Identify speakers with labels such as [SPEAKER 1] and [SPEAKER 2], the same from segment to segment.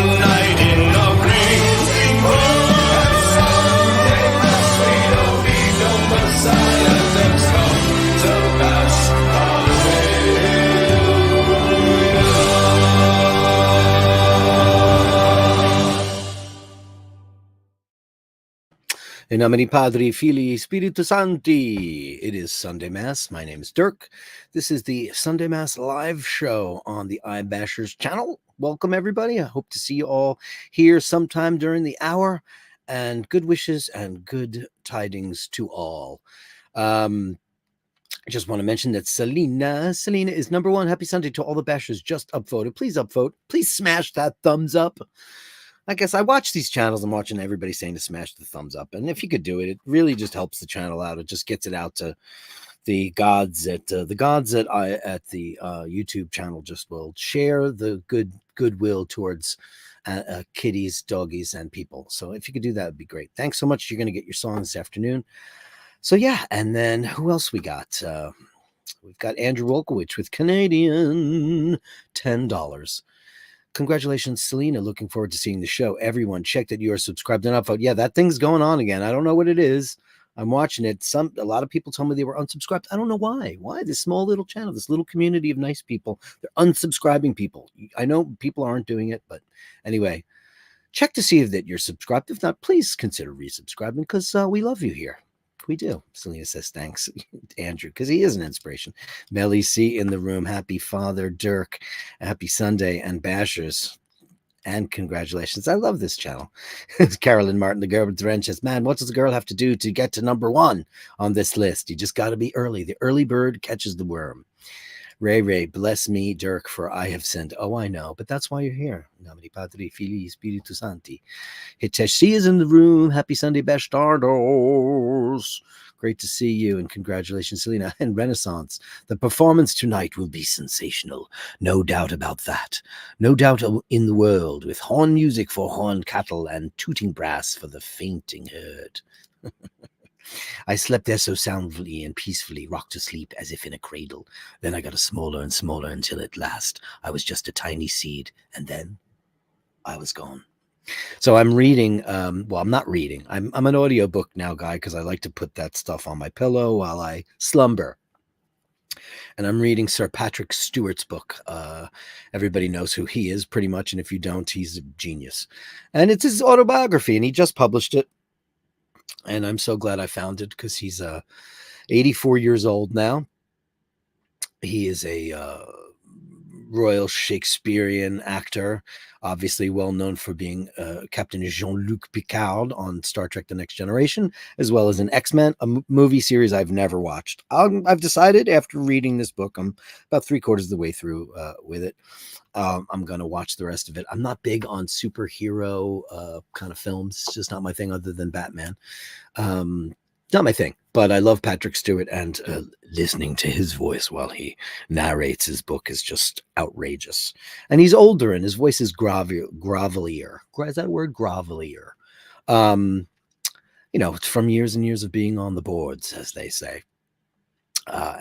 [SPEAKER 1] night in the freezing cold. Someday my sweet Oviedo Messiah has come to bash
[SPEAKER 2] In nomine Padri, Filii, Spiritus Sancti. It is Sunday Mass. My name is Dirk. This is the Sunday Mass live show on the iBashers channel. Welcome, everybody. I hope to see you all here sometime during the hour. And good wishes and good tidings to all. I just want to mention that Selena is number one. Happy Sunday to all the bashers just upvoted. Please upvote. Please smash that thumbs up. I guess I watch these channels. I'm watching everybody saying to smash the thumbs up. And if you could do it, it really just helps the channel out. It just gets it out to the gods at the YouTube channel. Just will share the goodwill towards kitties, doggies, and people. So if you could do that, it'd be great. Thanks so much. You're going to get your song this afternoon. So yeah, and then who else we got? We've got Andrew Wolkowicz with Canadian $10. Congratulations, Selena. Looking forward to seeing the show. Everyone, check that you are subscribed and upvote. Yeah, that thing's going on again. I don't know what it is. I'm watching it. A lot of people told me they were unsubscribed. I don't know why. Why? This small little channel, this little community of nice people, they're unsubscribing people. I know people aren't doing it, but anyway, check to see that you're subscribed. If not, please consider resubscribing because we love you here. We do. Selena says thanks, Andrew, because he is an inspiration. Melly C in the room. Happy Father, Dirk. Happy Sunday and Bashers. And congratulations. I love this channel. Carolyn Martin, the girl with the wrench says, man, what does a girl have to do to get to number one on this list? You just got to be early. The early bird catches the worm. Ray, bless me, Dirk, for I have sinned. Oh, I know, but that's why you're here. Nomine Patri, Filii, Spiritus Sancti. Hiteshi is in the room. Happy Sunday, Bashtardos. Great to see you, and congratulations, Selena. And Renaissance. The performance tonight will be sensational. No doubt about that. No doubt in the world, with horn music for horned cattle and tooting brass for the fainting herd. I slept there so soundly and peacefully, rocked to sleep as if in a cradle. Then I got smaller and smaller until at last I was just a tiny seed, and then I was gone. So I'm reading, well, I'm not reading. I'm an audiobook now guy because I like to put that stuff on my pillow while I slumber. And I'm reading Sir Patrick Stewart's book. Everybody knows who he is pretty much, and if you don't, he's a genius. And it's his autobiography, and he just published it. And I'm so glad I found it because he's 84 years old now. He is a Royal Shakespearean actor, obviously well known for being Captain Jean-Luc Picard on Star Trek The Next Generation, as well as an X-Men, a movie series I've never watched. I've decided after reading this book, I'm about 3/4 of the way through with it. I'm going to watch the rest of it. I'm not big on superhero kind of films. It's just not my thing other than Batman. Not my thing, but I love Patrick Stewart, and listening to his voice while he narrates his book is just outrageous. And he's older and his voice is grovelier. Is that a word? Grovelier. You know, it's from years and years of being on the boards, as they say.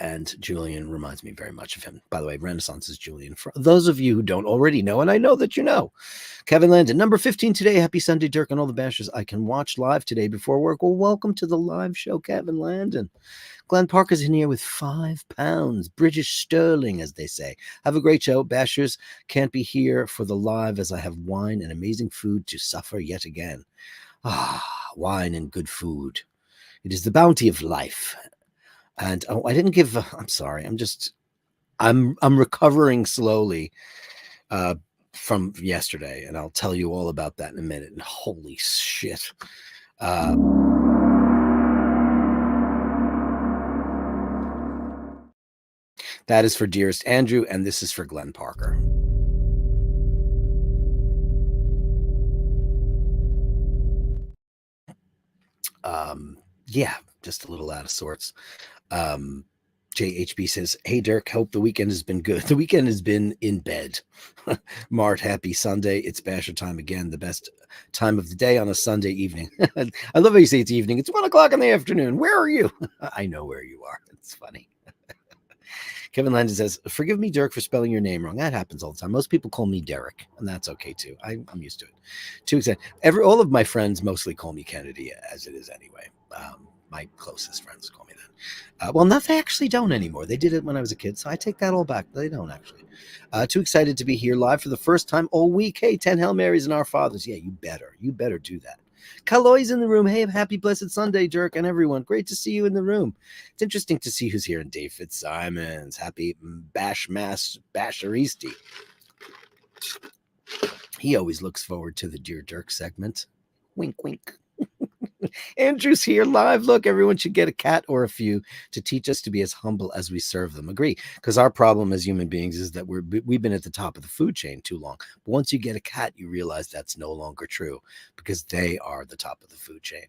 [SPEAKER 2] And Julian reminds me very much of him. By the way, Renaissance is Julian. For those of you who don't already know, and I know that you know, Kevin Landon, number 15 today. Happy Sunday, Dirk, and all the bashers. I can watch live today before work. Well, welcome to the live show, Kevin Landon. Glenn Parker's in here with £5, British sterling, as they say. Have a great show. Bashers can't be here for the live as I have wine and amazing food to suffer yet again. Wine and good food. It is the bounty of life. And I didn't give. I'm sorry. I'm recovering slowly from yesterday, and I'll tell you all about that in a minute. And holy shit! That is for dearest Andrew, and this is for Glenn Parker. Yeah, just a little out of sorts. JHB says, hey, Dirk, hope the weekend has been good. The weekend has been in bed. Mart, happy Sunday. It's Basher time again, the best time of the day on a Sunday evening. I love how you say it's evening. It's 1 o'clock in the afternoon. Where are you? I know where you are. It's funny. Kevin Landon says, "Forgive me, Dirk, for spelling your name wrong. That happens all the time. Most people call me Derek, and that's okay too. I'm used to it. Too excited. All of my friends mostly call me Kennedy, as it is anyway. My closest friends call me that. Well, no, they actually don't anymore. They did it when I was a kid, so I take that all back. They don't actually. Too excited to be here live for the first time all week. Hey, 10 Hail Marys and Our Fathers. Yeah, you better do that. Kaloy's in the room. Hey, happy blessed Sunday, Dirk, and everyone. Great to see you in the room. It's interesting to see who's here. And Dave Fitzsimons. Happy Basharisti. He always looks forward to the Dear Dirk segment. Wink, wink. Andrew's here live. Look, everyone should get a cat or a few to teach us to be as humble as we serve them. Agree, because our problem as human beings is that we've been at the top of the food chain too long. But once you get a cat, you realize that's no longer true because they are the top of the food chain.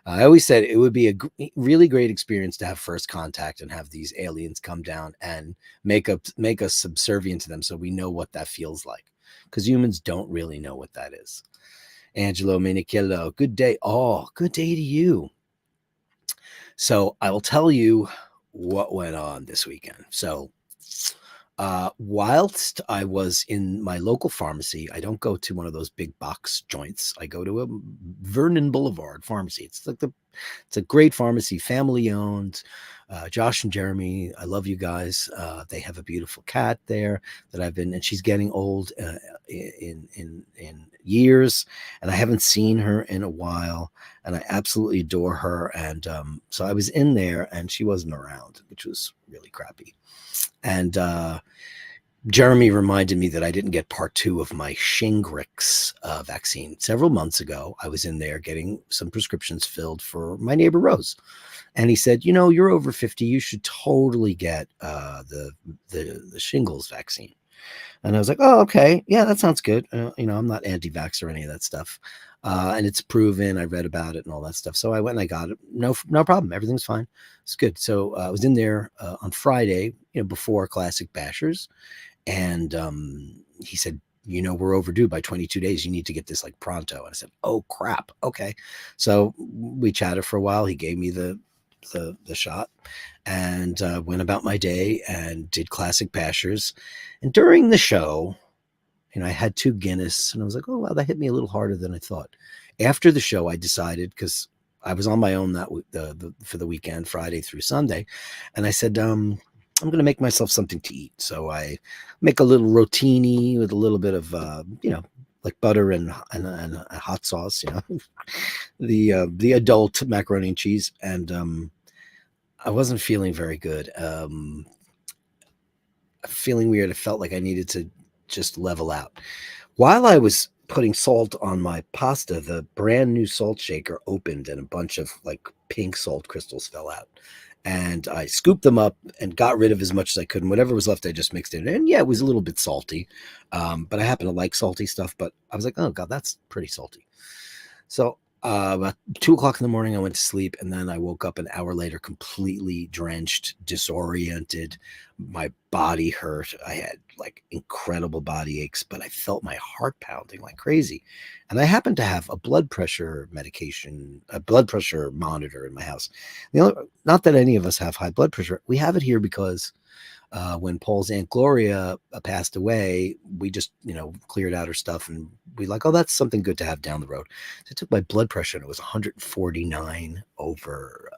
[SPEAKER 2] I always said it would be a really great experience to have first contact and have these aliens come down and make us subservient to them, so we know what that feels like. Because humans don't really know what that is. Angelo Minichello, good day. Oh, good day to you. So I will tell you what went on this weekend. So whilst I was in my local pharmacy, I don't go to one of those big box joints. I go to a Vernon Boulevard pharmacy. It's a great pharmacy, family owned. Josh and Jeremy, I love you guys. They have a beautiful cat there and she's getting old in years, and I haven't seen her in a while, and I absolutely adore her. And so I was in there, and she wasn't around, which was really crappy. And Jeremy reminded me that I didn't get part 2 of my Shingrix vaccine. Several months ago, I was in there getting some prescriptions filled for my neighbor Rose. And he said, you're over 50. You should totally get the shingles vaccine. And I was like, oh, okay. Yeah, that sounds good. I'm not anti-vax or any of that stuff. And it's proven. I read about it and all that stuff. So I went and I got it. No problem. Everything's fine. It's good. So I was in there on Friday, before Classic Bashers. And he said, we're overdue by 22 days. You need to get this like pronto. And I said, oh, crap. Okay. So we chatted for a while. He gave me the shot and went about my day and did Classic Bashers. And during the show, I had 2 Guinness, and I was like, oh, wow, that hit me a little harder than I thought. After the show, I decided, because I was on my own for the weekend, Friday through Sunday, and I said, I'm going to make myself something to eat. So I make a little rotini with a little bit of, like butter and a hot sauce, the adult macaroni and cheese. And I wasn't feeling very good. Feeling weird. I felt like I needed to just level out. While I was putting salt on my pasta, the brand new salt shaker opened and a bunch of like pink salt crystals fell out. And I scooped them up and got rid of as much as I could. And whatever was left, I just mixed it in. And yeah, it was a little bit salty. But I happen to like salty stuff. But I was like, oh, God, that's pretty salty. So about 2:00 in the morning, I went to sleep. And then I woke up an hour later, completely drenched, disoriented. My body hurt. I had like incredible body aches, but I felt my heart pounding like crazy. And I happened to have a blood pressure monitor in my house. Not that any of us have high blood pressure. We have it here because when Paul's Aunt Gloria passed away, we just, cleared out her stuff and we like, oh, that's something good to have down the road. So I took my blood pressure and it was 149 over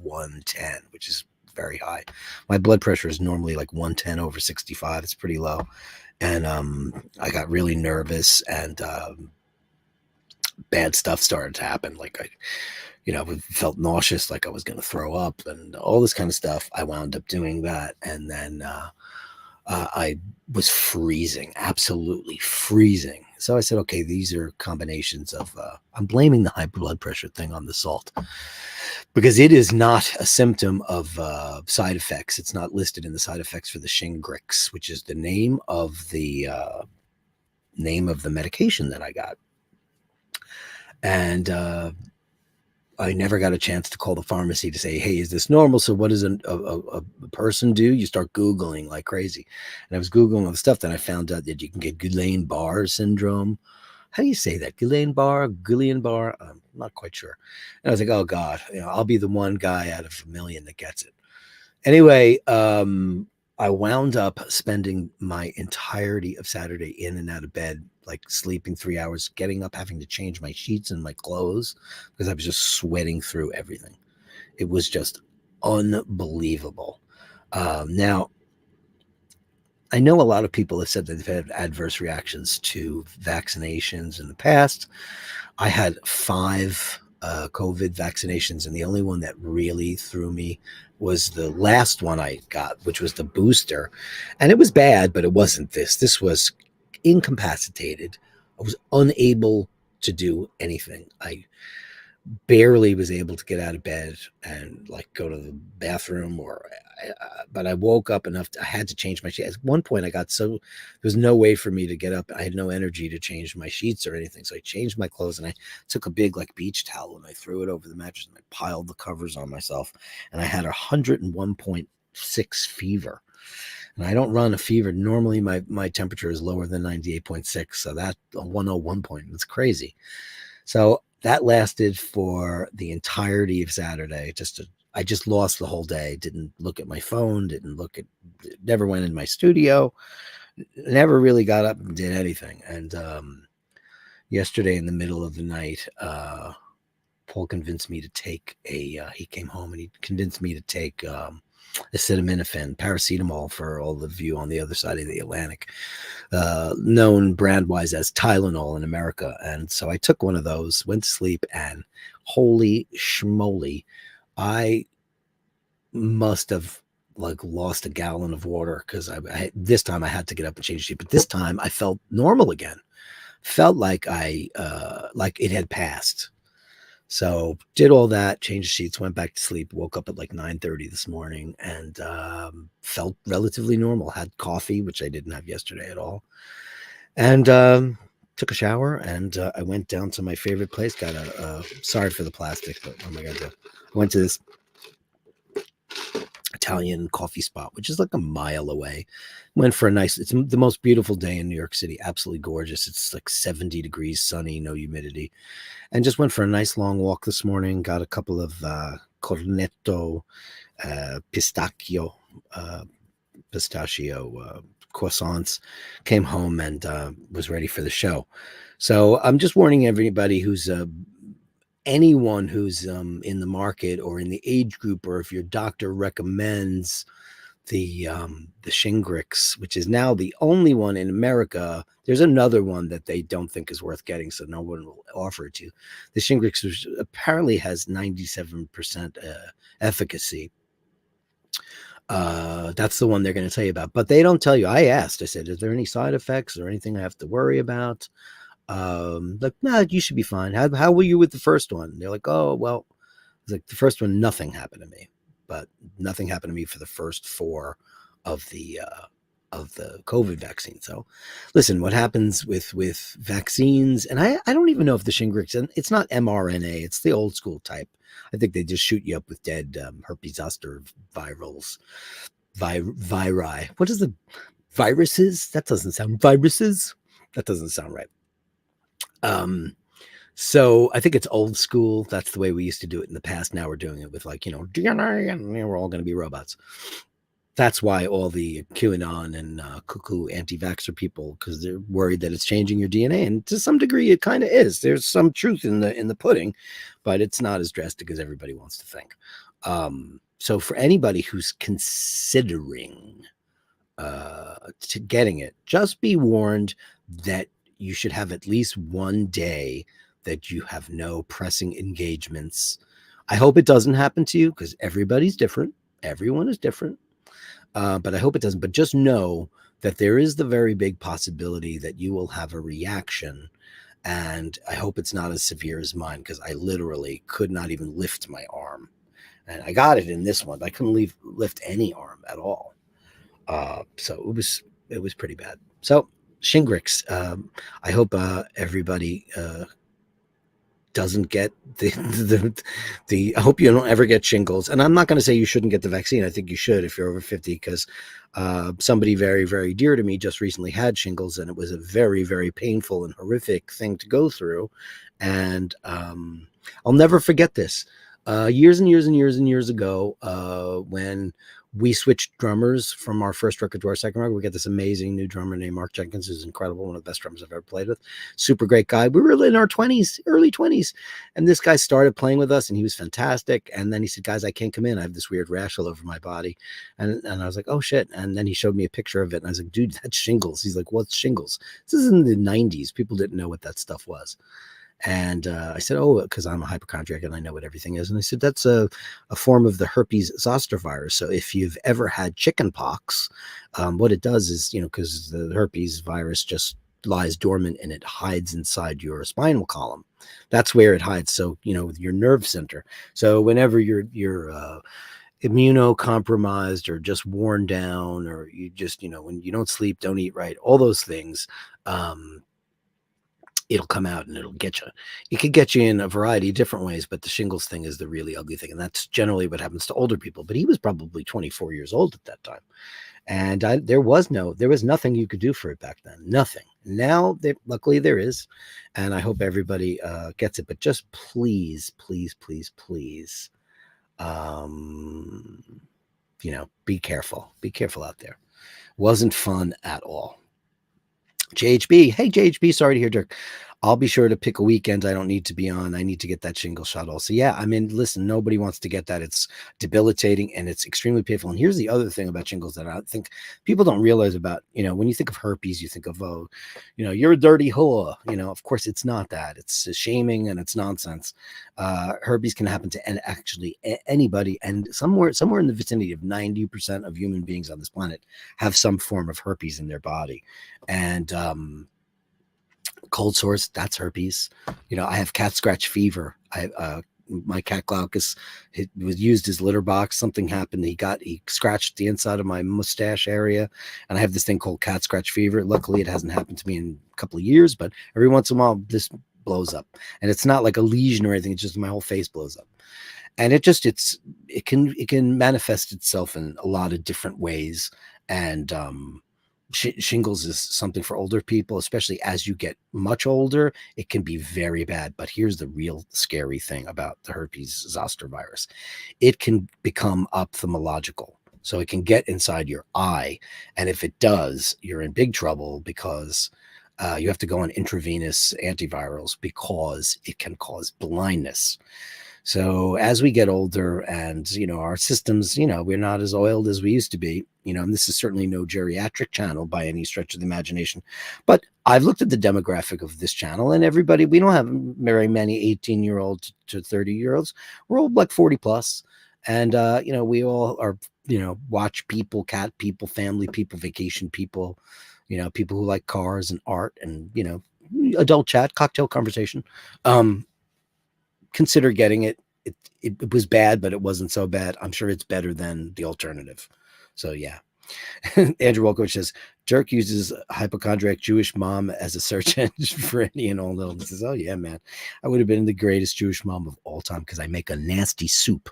[SPEAKER 2] 110, which is very high. My blood pressure is normally like 110 over 65. It's pretty low. And I got really nervous and bad stuff started to happen. Like I felt nauseous, like I was going to throw up and all this kind of stuff. I wound up doing that. And then I was freezing, absolutely freezing. So I said, okay, these are combinations of, I'm blaming the high blood pressure thing on the salt because it is not a symptom of side effects. It's not listed in the side effects for the Shingrix, which is the name of the medication that I got. And I never got a chance to call the pharmacy to say, hey, is this normal? So what does a person do? You start Googling like crazy. And I was Googling all the stuff. Then I found out that you can get Guillain-Barré syndrome. How do you say that? Guillain-Barré? I'm not quite sure. And I was like, oh, God, I'll be the one guy out of a million that gets it. Anyway, I wound up spending my entirety of Saturday in and out of bed, like sleeping 3 hours, getting up, having to change my sheets and my clothes because I was just sweating through everything. It was just unbelievable. Now, I know a lot of people have said that they've had adverse reactions to vaccinations in the past. I had 5 COVID vaccinations, and the only one that really threw me was the last one I got, which was the booster. And it was bad, but it wasn't this. This was incapacitated. I was unable to do anything. I barely was able to get out of bed and like go to the bathroom but I woke up enough I had to change my sheets. At one point I got so there was no way for me to get up. I had no energy to change my sheets or anything, so I changed my clothes and I took a big like beach towel and I threw it over the mattress and I piled the covers on myself, and I had 101.6 fever. And I don't run a fever. Normally my temperature is lower than 98.6, so that 101 point, it's crazy. So that lasted for the entirety of Saturday. I just lost the whole day. Didn't look at my phone. Never went in my studio. Never really got up and did anything. And yesterday, in the middle of the night, Paul convinced me to take he came home and he convinced me to take acetaminophen, paracetamol for all of you on the other side of the Atlantic, known brand-wise as Tylenol in America. And so I took one of those, went to sleep, and holy schmoly, I must have like lost a gallon of water because this time I had to get up and change sheet. But this time I felt normal again. Felt like like it had passed. So did all that, changed sheets, went back to sleep, woke up at like 9:30 this morning, and felt relatively normal. Had coffee, which I didn't have yesterday at all, and took a shower. And I went down to my favorite place. Got sorry for the plastic, but what am I gonna do? I went to this Italian coffee spot, which is like a mile away. Went for it's the most beautiful day in New York City. Absolutely gorgeous. It's like 70 degrees, sunny, no humidity. And just went for a nice long walk this morning. Got a couple of cornetto, pistachio croissants. Came home and was ready for the show. So I'm just warning everybody who's anyone who's in the market or in the age group, or if your doctor recommends the Shingrix, which is now the only one in America. There's another one that they don't think is worth getting, so no one will offer it to you. The Shingrix, which apparently has 97% efficacy. That's the one they're going to tell you about, but they don't tell you. I asked, I said, is there any side effects or anything I have to worry about? Like, nah, you should be fine. How were you with the first one? They're like, oh, well, it's like the first one, nothing happened to me, but nothing happened to me for the first 4 of the COVID vaccine. So listen, what happens with vaccines, and I don't even know if the Shingrix, and it's not mRNA, it's the old school type. I think they just shoot you up with dead herpes zoster viri. What is the viruses? That doesn't sound viruses. That doesn't sound right. So I think it's old school. That's the way we used to do it in the past. Now we're doing it with like, DNA, and we're all going to be robots. That's why all the QAnon and cuckoo anti-vaxxer people, because they're worried that it's changing your DNA, and to some degree it kind of is. There's some truth in the pudding, but it's not as drastic as everybody wants to think. So for anybody who's considering to getting it, just be warned that you should have at least one day that you have no pressing engagements. I hope it doesn't happen to you, because everybody's different. Everyone is different. But I hope it doesn't. But just know that there is the very big possibility that you will have a reaction. And I hope it's not as severe as mine, because I literally could not even lift my arm. And I got it in this one, but I couldn't lift any arm at all. So it was pretty bad. So Shingrix, I hope everybody doesn't get the I hope you don't ever get shingles. And I'm not going to say you shouldn't get the vaccine. I think you should if you're over 50, because somebody very, very dear to me just recently had shingles, and it was a very, very painful and horrific thing to go through. And I'll never forget this. Years and years and years and years ago, when we switched drummers from our first record to our second record. We got this amazing new drummer named Mark Jenkins, who's incredible, one of the best drummers I've ever played with. Super great guy. We were in our 20s, early 20s, and this guy started playing with us, and he was fantastic. And then he said, "Guys, I can't come in. I have this weird rash all over my body." And I was like, "Oh shit!" And then he showed me a picture of it, and I was like, "Dude, that's shingles." He's like, "What's shingles?" This is in the 90s. People didn't know what that stuff was. And I said, "Oh, because I'm a hypochondriac and I know what everything is." And I said, "That's a form of the herpes zoster virus. So if you've ever had chicken pox, what it does is, because the herpes virus just lies dormant and it hides inside your spinal column. That's where it hides. So, your nerve center. So whenever you're immunocompromised or just worn down, or you just, when you don't sleep, don't eat right, all those things, it'll come out and it'll get you. It could get you in a variety of different ways, but the shingles thing is the really ugly thing. And that's generally what happens to older people. But he was probably 24 years old at that time. And there was nothing you could do for it back then. Nothing. Now, luckily there is. And I hope everybody gets it. But just please, please, please, please, be careful. Be careful out there. Wasn't fun at all. JHB. Hey, JHB. Sorry to hear, Dirk. I'll be sure to pick a weekend I don't need to be on. I need to get that shingle shot also. Yeah, I mean, listen, nobody wants to get that. It's debilitating and it's extremely painful. And here's the other thing about shingles that I think people don't realize about, when you think of herpes, you think of, you're a dirty whore. Of course, it's not that. It's shaming and it's nonsense. Herpes can happen to actually anybody. And somewhere in the vicinity of 90% of human beings on this planet have some form of herpes in their body. And, cold sores, that's herpes. I have cat scratch fever. My cat Glaucus, it was used as litter box. Something happened. He scratched the inside of my mustache area, and I have this thing called cat scratch fever. Luckily, it hasn't happened to me in a couple of years, but every once in a while, this blows up, and it's not like a lesion or anything. It's just my whole face blows up, and it can manifest itself in a lot of different ways, and shingles is something for older people, especially as you get much older. It can be very bad. But here's the real scary thing about the herpes zoster virus. It can become ophthalmological. So it can get inside your eye. And if it does, you're in big trouble because you have to go on intravenous antivirals because it can cause blindness. So as we get older and, our systems, we're not as oiled as we used to be, and this is certainly no geriatric channel by any stretch of the imagination. But I've looked at the demographic of this channel and everybody, we don't have very many 18-year-olds to 30-year-olds. We're all like 40 plus. And, we all are, watch people, cat people, family people, vacation people, people who like cars and art and, adult chat, cocktail conversation. Consider getting it. It was bad, but it wasn't so bad. I'm sure it's better than the alternative. So yeah. Andrew Wolkowicz says Dirk uses hypochondriac Jewish mom as a search engine for any and all illnesses. Oh yeah, man. I would have been the greatest Jewish mom of all time because I make a nasty soup.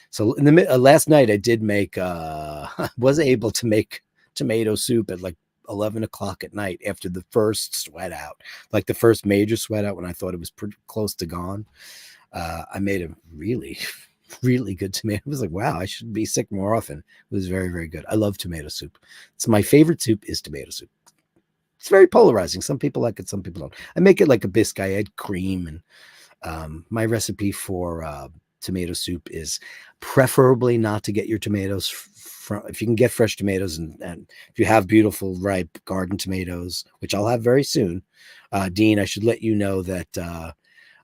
[SPEAKER 2] So in the last night I did make was able to make tomato soup at like 11 o'clock at night after the first sweat out, like the first major sweat out when I thought it was pretty close to gone. I made a really, really good tomato. I was like, wow, I should be sick more often. It was very, very good. I love tomato soup. It's my favorite soup is tomato soup. It's very polarizing. Some people like it, some people don't. I make it like a biscuit. I add cream, and my recipe for tomato soup is preferably not to get your tomatoes from, if you can get fresh tomatoes and if you have beautiful ripe garden tomatoes, which I'll have very soon. Dean, I should let you know that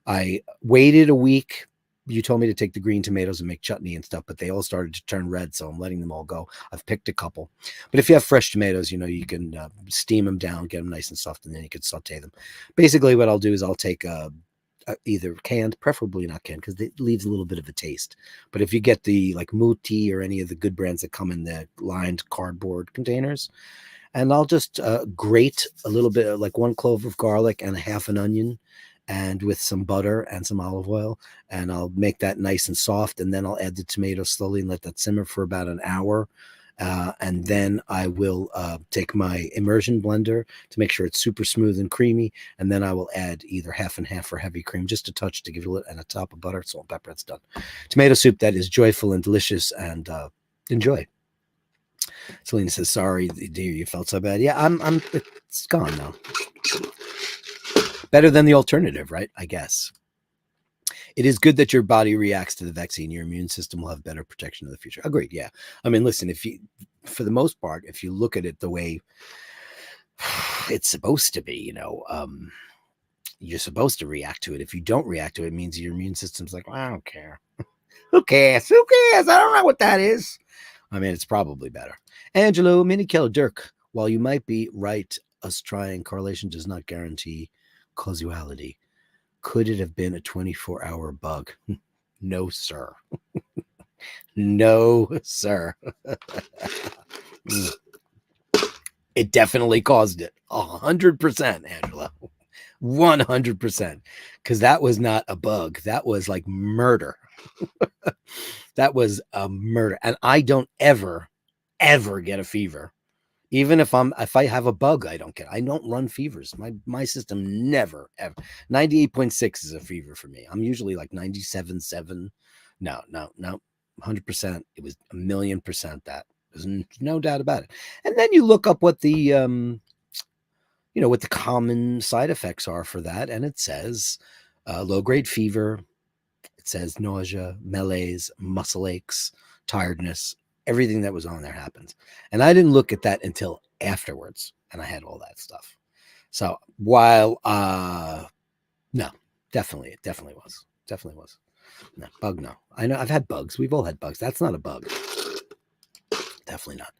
[SPEAKER 2] I waited a week. You told me to take the green tomatoes and make chutney and stuff, but they all started to turn red, so I'm letting them all go. I've picked a couple. But if you have fresh tomatoes, you can steam them down, get them nice and soft, and then you can saute them. Basically, what I'll do is I'll take either canned, preferably not canned, because it leaves a little bit of a taste. But if you get the like Muti or any of the good brands that come in the lined cardboard containers, and I'll just grate a little bit, like 1 clove of garlic and a half an onion, and with some butter and some olive oil, and I'll make that nice and soft, and then I'll add the tomatoes slowly and let that simmer for about an hour. And then I will take my immersion blender to make sure it's super smooth and creamy, and then I will add either half and half or heavy cream, just a touch to give it a little, and a top of butter, salt, pepper. It's done. Tomato soup that is joyful and delicious, and enjoy. Selena says, sorry, dear, you felt so bad. Yeah, it's gone now. Better than the alternative, right? I guess. It is good that your body reacts to the vaccine. Your immune system will have better protection in the future. Agreed. Yeah. I mean, listen, for the most part, if you look at it the way it's supposed to be, you're supposed to react to it. If you don't react to it, it means your immune system's like, well, I don't care. Who cares? Who cares? I don't know what that is. I mean, it's probably better. Angelo, mini killer Dirk. While you might be right, us trying correlation does not guarantee causality. Could it have been a 24-hour bug? No, sir. No, sir. It definitely caused it. 100%, Angela. 100%. Because that was not a bug. That was like murder. That was a murder. And I don't ever get a fever. Even if I have a bug, I don't run fevers. My system never, ever. 98.6 is a fever for me. I'm usually like 97.7. No. 100%. It was 1,000,000% that. There's no doubt about it. And then you look up what the what the common side effects are for that, and it says low-grade fever. It says nausea, malaise, muscle aches, tiredness. Everything that was on there happens. And I didn't look at that until afterwards. And I had all that stuff. So while, no, definitely was. No, bug, no. I know I've had bugs. We've all had bugs. That's not a bug. Definitely not.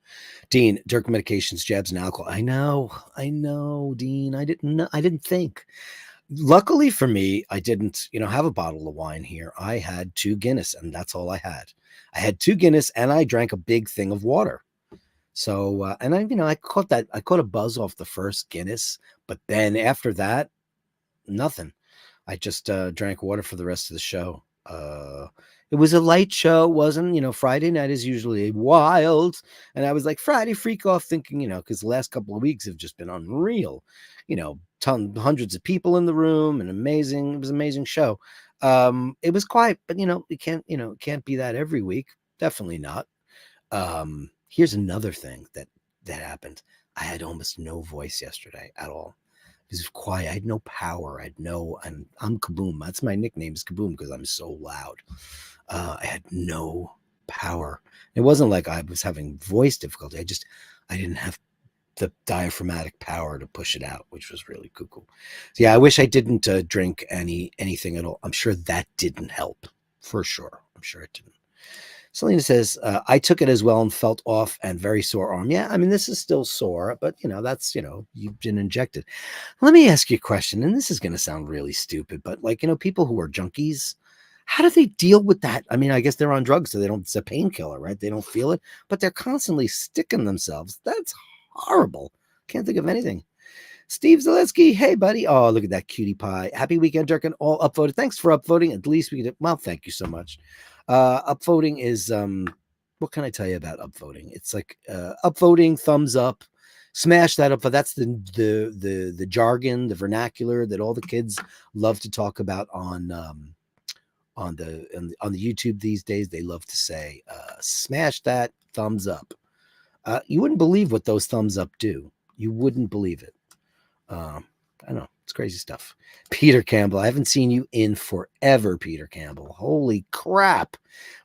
[SPEAKER 2] Dean, Dirk medications, jabs, and alcohol. I know, Dean. I didn't think. Luckily for me, I didn't, have a bottle of wine here. I had 2 Guinness, and that's all I had. I had 2 Guinness, and I drank a big thing of water. So, and I caught a buzz off the first Guinness, but then after that, nothing. I just drank water for the rest of the show. It was a light show. It wasn't, Friday night is usually wild. And I was like, Friday freak off thinking, because the last couple of weeks have just been unreal. Hundreds of people in the room and it was an amazing show. It was quiet, but it can't be that every week. Definitely not. Here's another thing that happened. I had almost no voice yesterday at all. It was quiet. I had no power. I'm Kaboom. That's my nickname, is Kaboom, because I'm so loud. I had no power. It wasn't like I was having voice difficulty. I didn't have the diaphragmatic power to push it out, which was really cuckoo. So yeah, I wish I didn't drink anything at all. I'm sure that didn't help, for sure. I'm sure it didn't. Selena says, I took it as well and felt off and very sore arm. Yeah, I mean, this is still sore, but that's, you've been injected. Let me ask you a question, and this is going to sound really stupid, but people who are junkies, how do they deal with that? I mean, I guess they're on drugs, so it's a painkiller, right? They don't feel it, but they're constantly sticking themselves. That's horrible. Can't think of anything. Steve Zaleski, hey buddy. Oh, look at that cutie pie. Happy weekend, Dirk, and all upvoted. Thanks for upvoting. At least we could. Well, thank you so much. Upvoting is what can I tell you about upvoting? It's like upvoting, thumbs up, smash that up. That's the jargon, the vernacular that all the kids love to talk about on the YouTube these days. They love to say, smash that thumbs up. You wouldn't believe what those thumbs up do. You wouldn't believe it. I don't know. It's crazy stuff. Peter Campbell, I haven't seen you in forever, Peter Campbell. Holy crap.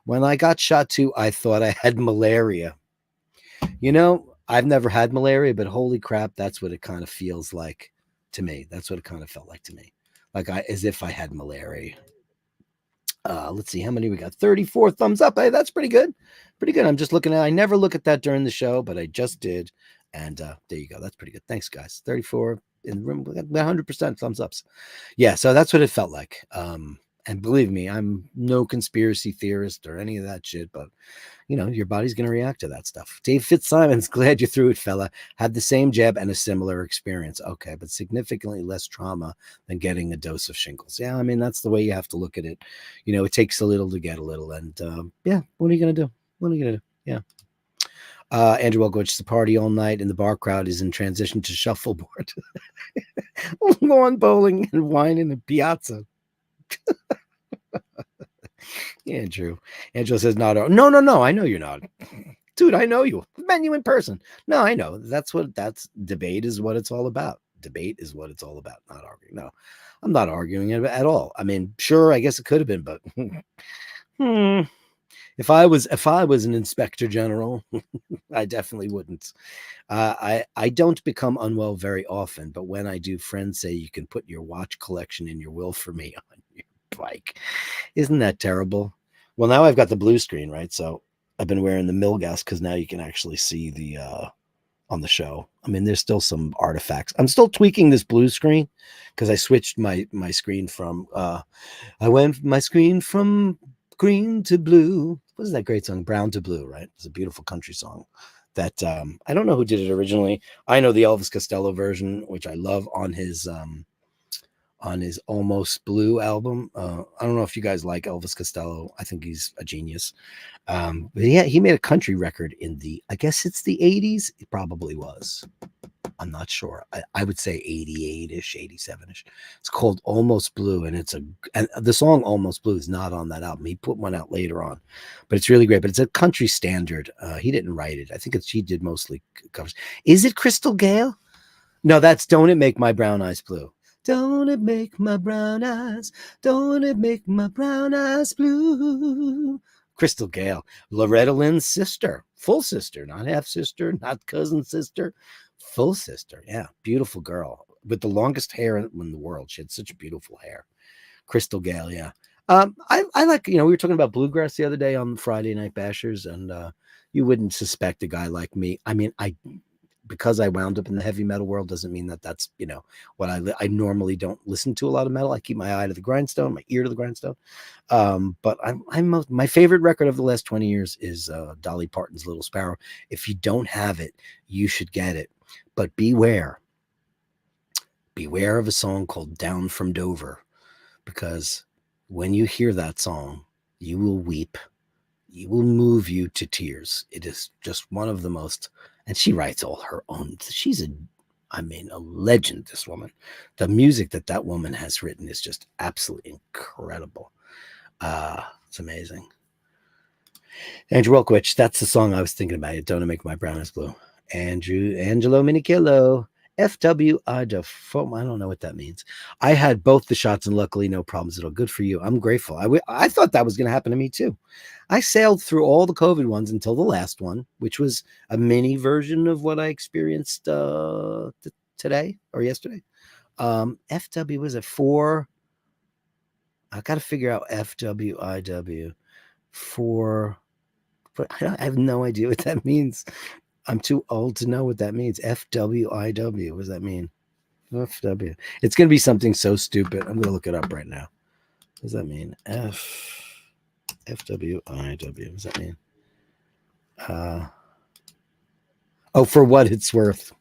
[SPEAKER 2] When I got shot too, I thought I had malaria. I've never had malaria, but holy crap, that's what it kind of feels like to me. That's what it kind of felt like to me. As if I had malaria. Let's see how many we got. 34 thumbs up. Hey, that's pretty good. Pretty good. I'm just looking at, I never look at that during the show, but I just did. And there you go. That's pretty good. Thanks, guys. 34 in the room. We got 100% thumbs ups. Yeah. So that's what it felt like. And believe me, I'm no conspiracy theorist or any of that shit, but your body's going to react to that stuff. Dave Fitzsimons, glad you threw it, fella. Had the same jab and a similar experience. Okay, but significantly less trauma than getting a dose of shingles. Yeah, I mean, that's the way you have to look at it. It takes a little to get a little. And yeah, what are you going to do? Yeah. Andrew Welgovich, the party all night and the bar crowd is in transition to shuffleboard. Lawn bowling and wine in the piazza. Andrew says, not. No. I know you're not. Dude, I know you. I've met you in person. No, I know. That's debate is what it's all about. Debate is what it's all about, not arguing. No, I'm not arguing it at all. I mean, sure, I guess it could have been, but if I was an inspector general, I definitely wouldn't. I don't become unwell very often, but when I do, friends say you can put your watch collection in your will for me on your bike. Isn't that terrible? Well, now I've got the blue screen, right? So I've been wearing the Milgas because now you can actually see the on the show. I mean, there's still some artifacts. I'm still tweaking this blue screen because I switched my screen from I went my screen from green to blue. What is that great song? Brown to Blue, right? It's a beautiful country song that I don't know who did it originally. I know the Elvis Costello version, which I love on his Almost Blue album. I don't know if you guys like Elvis Costello. I think he's a genius. But yeah, he made a country record in I guess it's the 80s. It probably was. I'm not sure. I would say 88-ish, 87-ish. It's called Almost Blue, and and the song Almost Blue is not on that album. He put one out later on, but it's really great. But it's a country standard. He didn't write it. I think he did mostly covers. Is it Crystal Gale? No, that's Don't It Make My Brown Eyes Blue. Don't it make my brown eyes, don't it make my brown eyes blue? Crystal Gale, Loretta Lynn's sister, full sister, not half sister, not cousin sister, full sister. Yeah, beautiful girl with the longest hair in the world. She had such beautiful hair. Crystal Gale, yeah. I like, we were talking about bluegrass the other day on Friday Night Bashers, and you wouldn't suspect a guy like me. I mean, because I wound up in the heavy metal world doesn't mean that that's, what I normally don't listen to a lot of metal. I keep my eye to the grindstone, my ear to the grindstone. But my favorite record of the last 20 years is Dolly Parton's Little Sparrow. If you don't have it, you should get it. But beware of a song called Down from Dover, because when you hear that song, you will weep. It will move you to tears. It is just one of the most, and she writes all her own. She's a legend, this woman. The music that woman has written is just absolutely incredible. It's amazing. Andrew Welkwich, that's the song I was thinking about. Don't It Make My Brown Eyes Blue. Angelo Minikillo. FWI, I don't know what that means. I had both the shots and luckily no problems at all. Good for you. I'm grateful. I thought that was going to happen to me too. I sailed through all the COVID ones until the last one, which was a mini version of what I experienced today or yesterday. FW was it 4? I got to figure out FWIW 4, but I have no idea what that means. I'm too old to know what that means. FWIW. What does that mean? FW. It's going to be something so stupid. I'm going to look it up right now. What does that mean? FWIW. What does that mean? For what it's worth.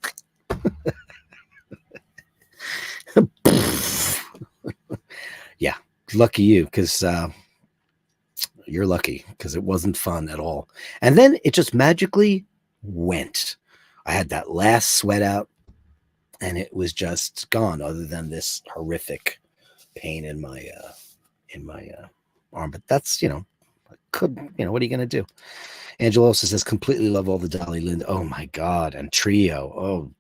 [SPEAKER 2] Yeah. Lucky you, because you're lucky, because it wasn't fun at all. And then it just magically went. I had that last sweat out and it was just gone, other than this horrific pain in my arm. But that's, what are you gonna do? Angela also says, completely love all the Dolly Linda. Oh my God. And Trio.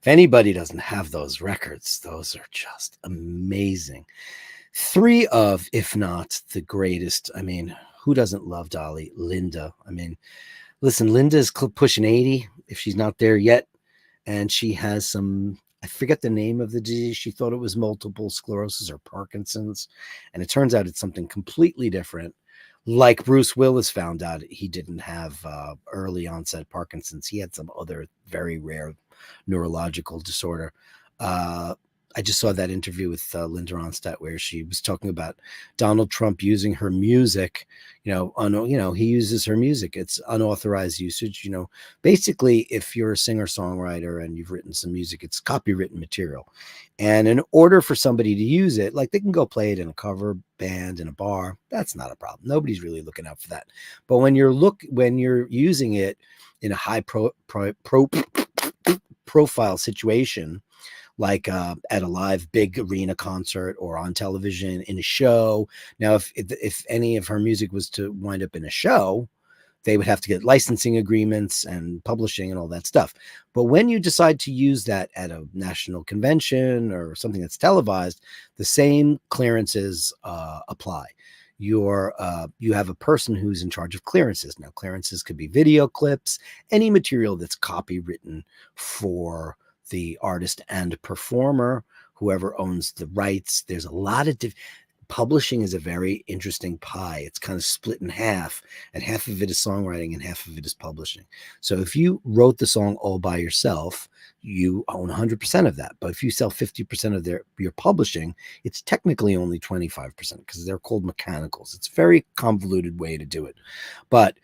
[SPEAKER 2] If anybody doesn't have those records, those are just amazing. 3 of, if not the greatest. I mean, who doesn't love Dolly? Linda. I mean, listen, Linda is pushing 80 if she's not there yet. And she has some, I forget the name of the disease. She thought it was multiple sclerosis or Parkinson's. And it turns out it's something completely different. Like Bruce Willis found out he didn't have early onset Parkinson's. He had some other very rare neurological disorder. I just saw that interview with Linda Ronstadt where she was talking about Donald Trump using her music. He uses her music. It's unauthorized usage. Basically, if you're a singer-songwriter and you've written some music, it's copywritten material. And in order for somebody to use it, like they can go play it in a cover band in a bar, that's not a problem. Nobody's really looking out for that. But when you're using it in a high profile situation, like at a live big arena concert or on television in a show. Now, if any of her music was to wind up in a show, they would have to get licensing agreements and publishing and all that stuff. But when you decide to use that at a national convention or something that's televised, the same clearances apply. You have a person who's in charge of clearances. Now, clearances could be video clips, any material that's copywritten for the artist and performer, whoever owns the rights. There's a lot of publishing is a very interesting pie. It's kind of split in half, and half of it is songwriting and half of it is publishing. So if you wrote the song all by yourself, you own 100% of that. But if you sell 50% of your publishing, it's technically only 25% because they're called mechanicals. It's a very convoluted way to do it. But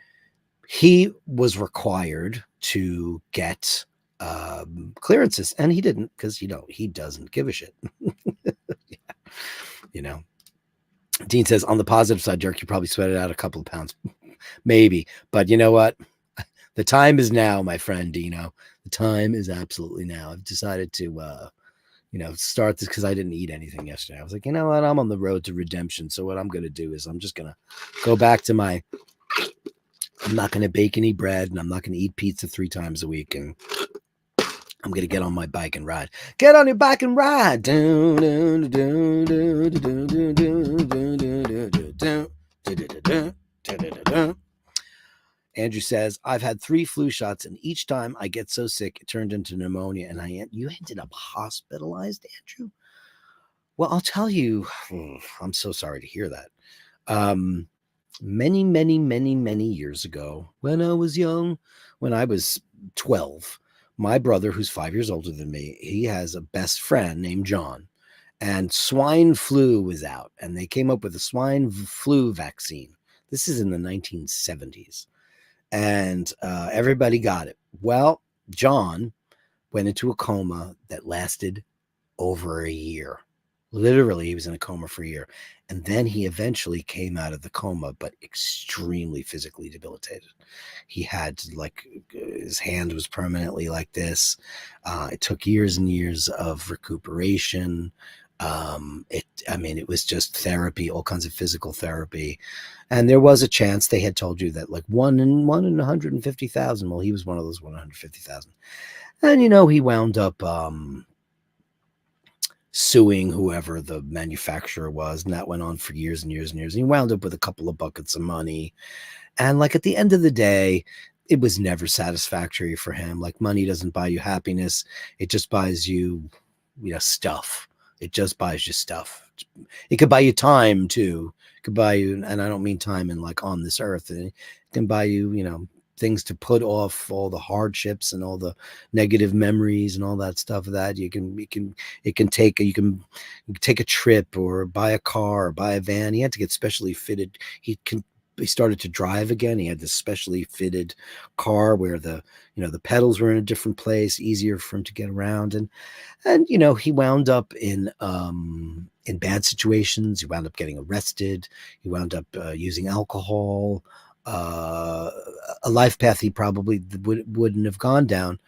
[SPEAKER 2] he was required to get clearances, and he didn't, because he doesn't give a shit. Yeah. Dean says, on the positive side, Dirk, you probably sweated out a couple of pounds. Maybe. But you know what? The time is now, my friend Dino. The time is absolutely now. I've decided to, start this because I didn't eat anything yesterday. I was like, you know what? I'm on the road to redemption. So what I'm going to do is I'm just going to go back to I'm not going to bake any bread, and I'm not going to eat pizza 3 times a week. And I'm going to get on my bike and ride. Get on your bike and ride. Andrew says, I've had 3 flu shots, and each time I get so sick, it turned into pneumonia, and you ended up hospitalized, Andrew? Well, I'll tell you, I'm so sorry to hear that. Many, many, many, many years ago, when I was young, when I was 12, my brother, who's 5 years older than me, he has a best friend named John, and swine flu was out, and they came up with a swine flu vaccine. This is in the 1970s, and everybody got it. Well, John went into a coma that lasted over a year. Literally, he was in a coma for a year. And then he eventually came out of the coma, but extremely physically debilitated. He had his hand was permanently like this. It took years and years of recuperation. It was just therapy, all kinds of physical therapy. And there was a chance, they had told you that like 1 in 150,000. Well, he was one of those 150,000. And, he wound up suing whoever the manufacturer was, and that went on for years and years and years. And he wound up with a couple of buckets of money. And at the end of the day, it was never satisfactory for him. Like, money doesn't buy you happiness. It just buys you, stuff. It just buys you stuff. It could buy you time too. It could buy you, and I don't mean time in on this earth. It can buy you, things to put off all the hardships and all the negative memories and all that stuff that you can take a trip or buy a car or buy a van. He had to get specially fitted. He started to drive again. He had this specially fitted car where the pedals were in a different place, easier for him to get around. And he wound up in bad situations. He wound up getting arrested. He wound up using alcohol. A life path he probably wouldn't have gone down.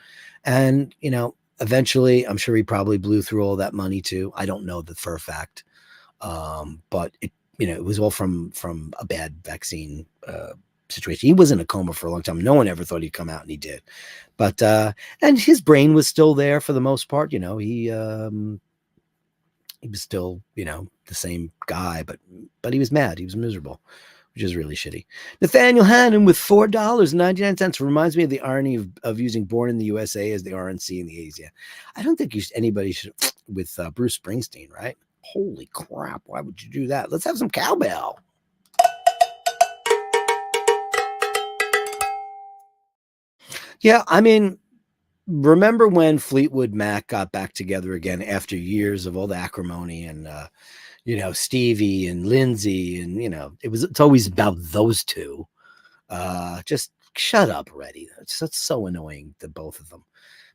[SPEAKER 2] And, eventually, I'm sure he probably blew through all that money too. I don't know that for a fact. But it was all from a bad vaccine situation. He was in a coma for a long time. No one ever thought he'd come out, and he did. But and his brain was still there for the most part. He was still, the same guy, but he was mad. He was miserable, which is really shitty. Nathaniel Hannon with $4.99 reminds me of the irony of using Born in the USA as the RNC in the 80s. Yeah. I don't think anybody should with Bruce Springsteen, right? Holy crap. Why would you do that? Let's have some cowbell. Yeah, remember when Fleetwood Mac got back together again after years of all the acrimony and Stevie and Lindsay, and it's always about those two. Just shut up already. That's so annoying, the both of them.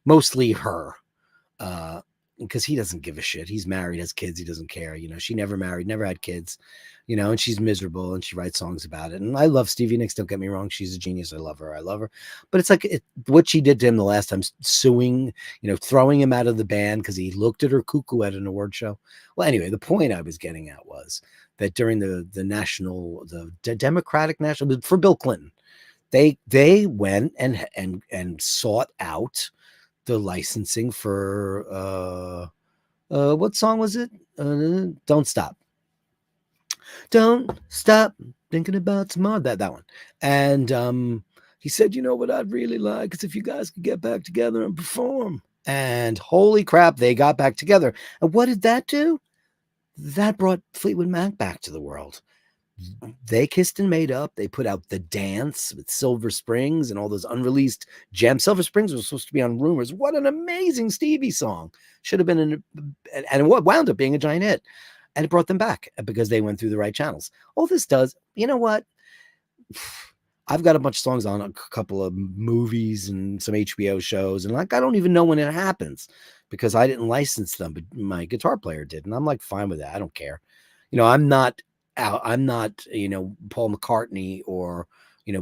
[SPEAKER 2] Mostly her. because he doesn't give a shit. He's married, has kids, he doesn't care. She never married, never had kids, and she's miserable and she writes songs about it. And I love Stevie Nicks, don't get me wrong, she's a genius. I love her. But it's like what she did to him the last time, suing, throwing him out of the band because he looked at her cuckoo at an award show. Well, anyway, the point I was getting at was that during the Democratic National, for Bill Clinton, they went and sought out the licensing for what song was it? Don't Stop Thinking About Tomorrow. That one. And he said, what I'd really like is if you guys could get back together and perform. And holy crap, they got back together. And what did that do? That brought Fleetwood Mac back to the world. They kissed and made up. They put out The Dance with Silver Springs and all those unreleased gems. Silver Springs was supposed to be on Rumors. What an amazing Stevie song. Should have been and what wound up being a giant hit. And it brought them back because they went through the right channels. All this does, you know what? I've got a bunch of songs on a couple of movies and some HBO shows. And I don't even know when it happens because I didn't license them, but my guitar player did. And I'm fine with that. I don't care. I'm not Paul McCartney or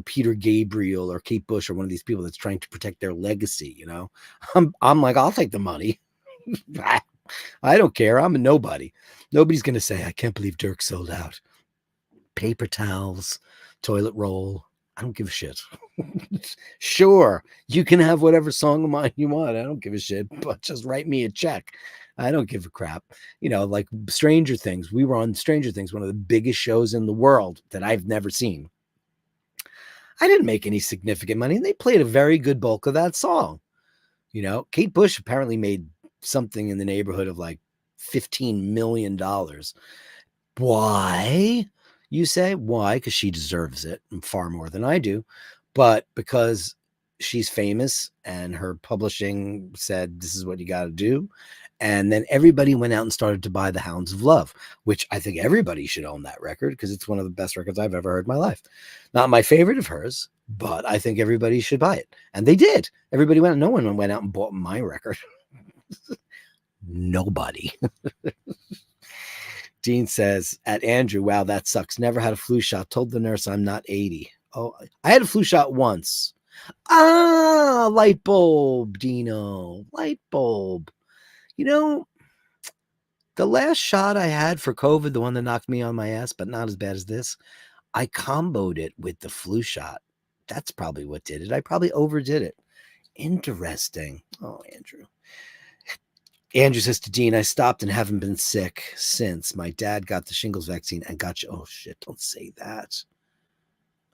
[SPEAKER 2] Peter Gabriel or Kate Bush or one of these people that's trying to protect their legacy. I'm I'll take the money. I don't care. I'm a nobody. Nobody's gonna say I can't believe Dirk sold out. Paper towels, toilet roll. I don't give a shit. Sure, you can have whatever song of mine you want. I don't give a shit, but just write me a check. I don't give a crap. Like Stranger Things. We were on Stranger Things, one of the biggest shows in the world that I've never seen. I didn't make any significant money, and they played a very good bulk of that song. Kate Bush apparently made something in the neighborhood of like $15 million. Why? You say, why? Because she deserves it far more than I do. But because she's famous and her publishing said, this is what you got to do. And then everybody went out and started to buy The Hounds of Love, which I think everybody should own that record because it's one of the best records I've ever heard in my life. Not my favorite of hers, but I think everybody should buy it. And they did. Everybody went, no one went out and bought my record. Nobody. Dean says, at Andrew, wow, that sucks. Never had a flu shot. Told the nurse I'm not 80. Oh, I had a flu shot once. Light bulb, Dino. Light bulb. The last shot I had for COVID, the one that knocked me on my ass, but not as bad as this, I comboed it with the flu shot. That's probably what did it. I probably overdid it. Interesting. Oh, Andrew. Andrew says to Dean, I stopped and haven't been sick since. My dad got the shingles vaccine and got you. Oh, shit. Don't say that.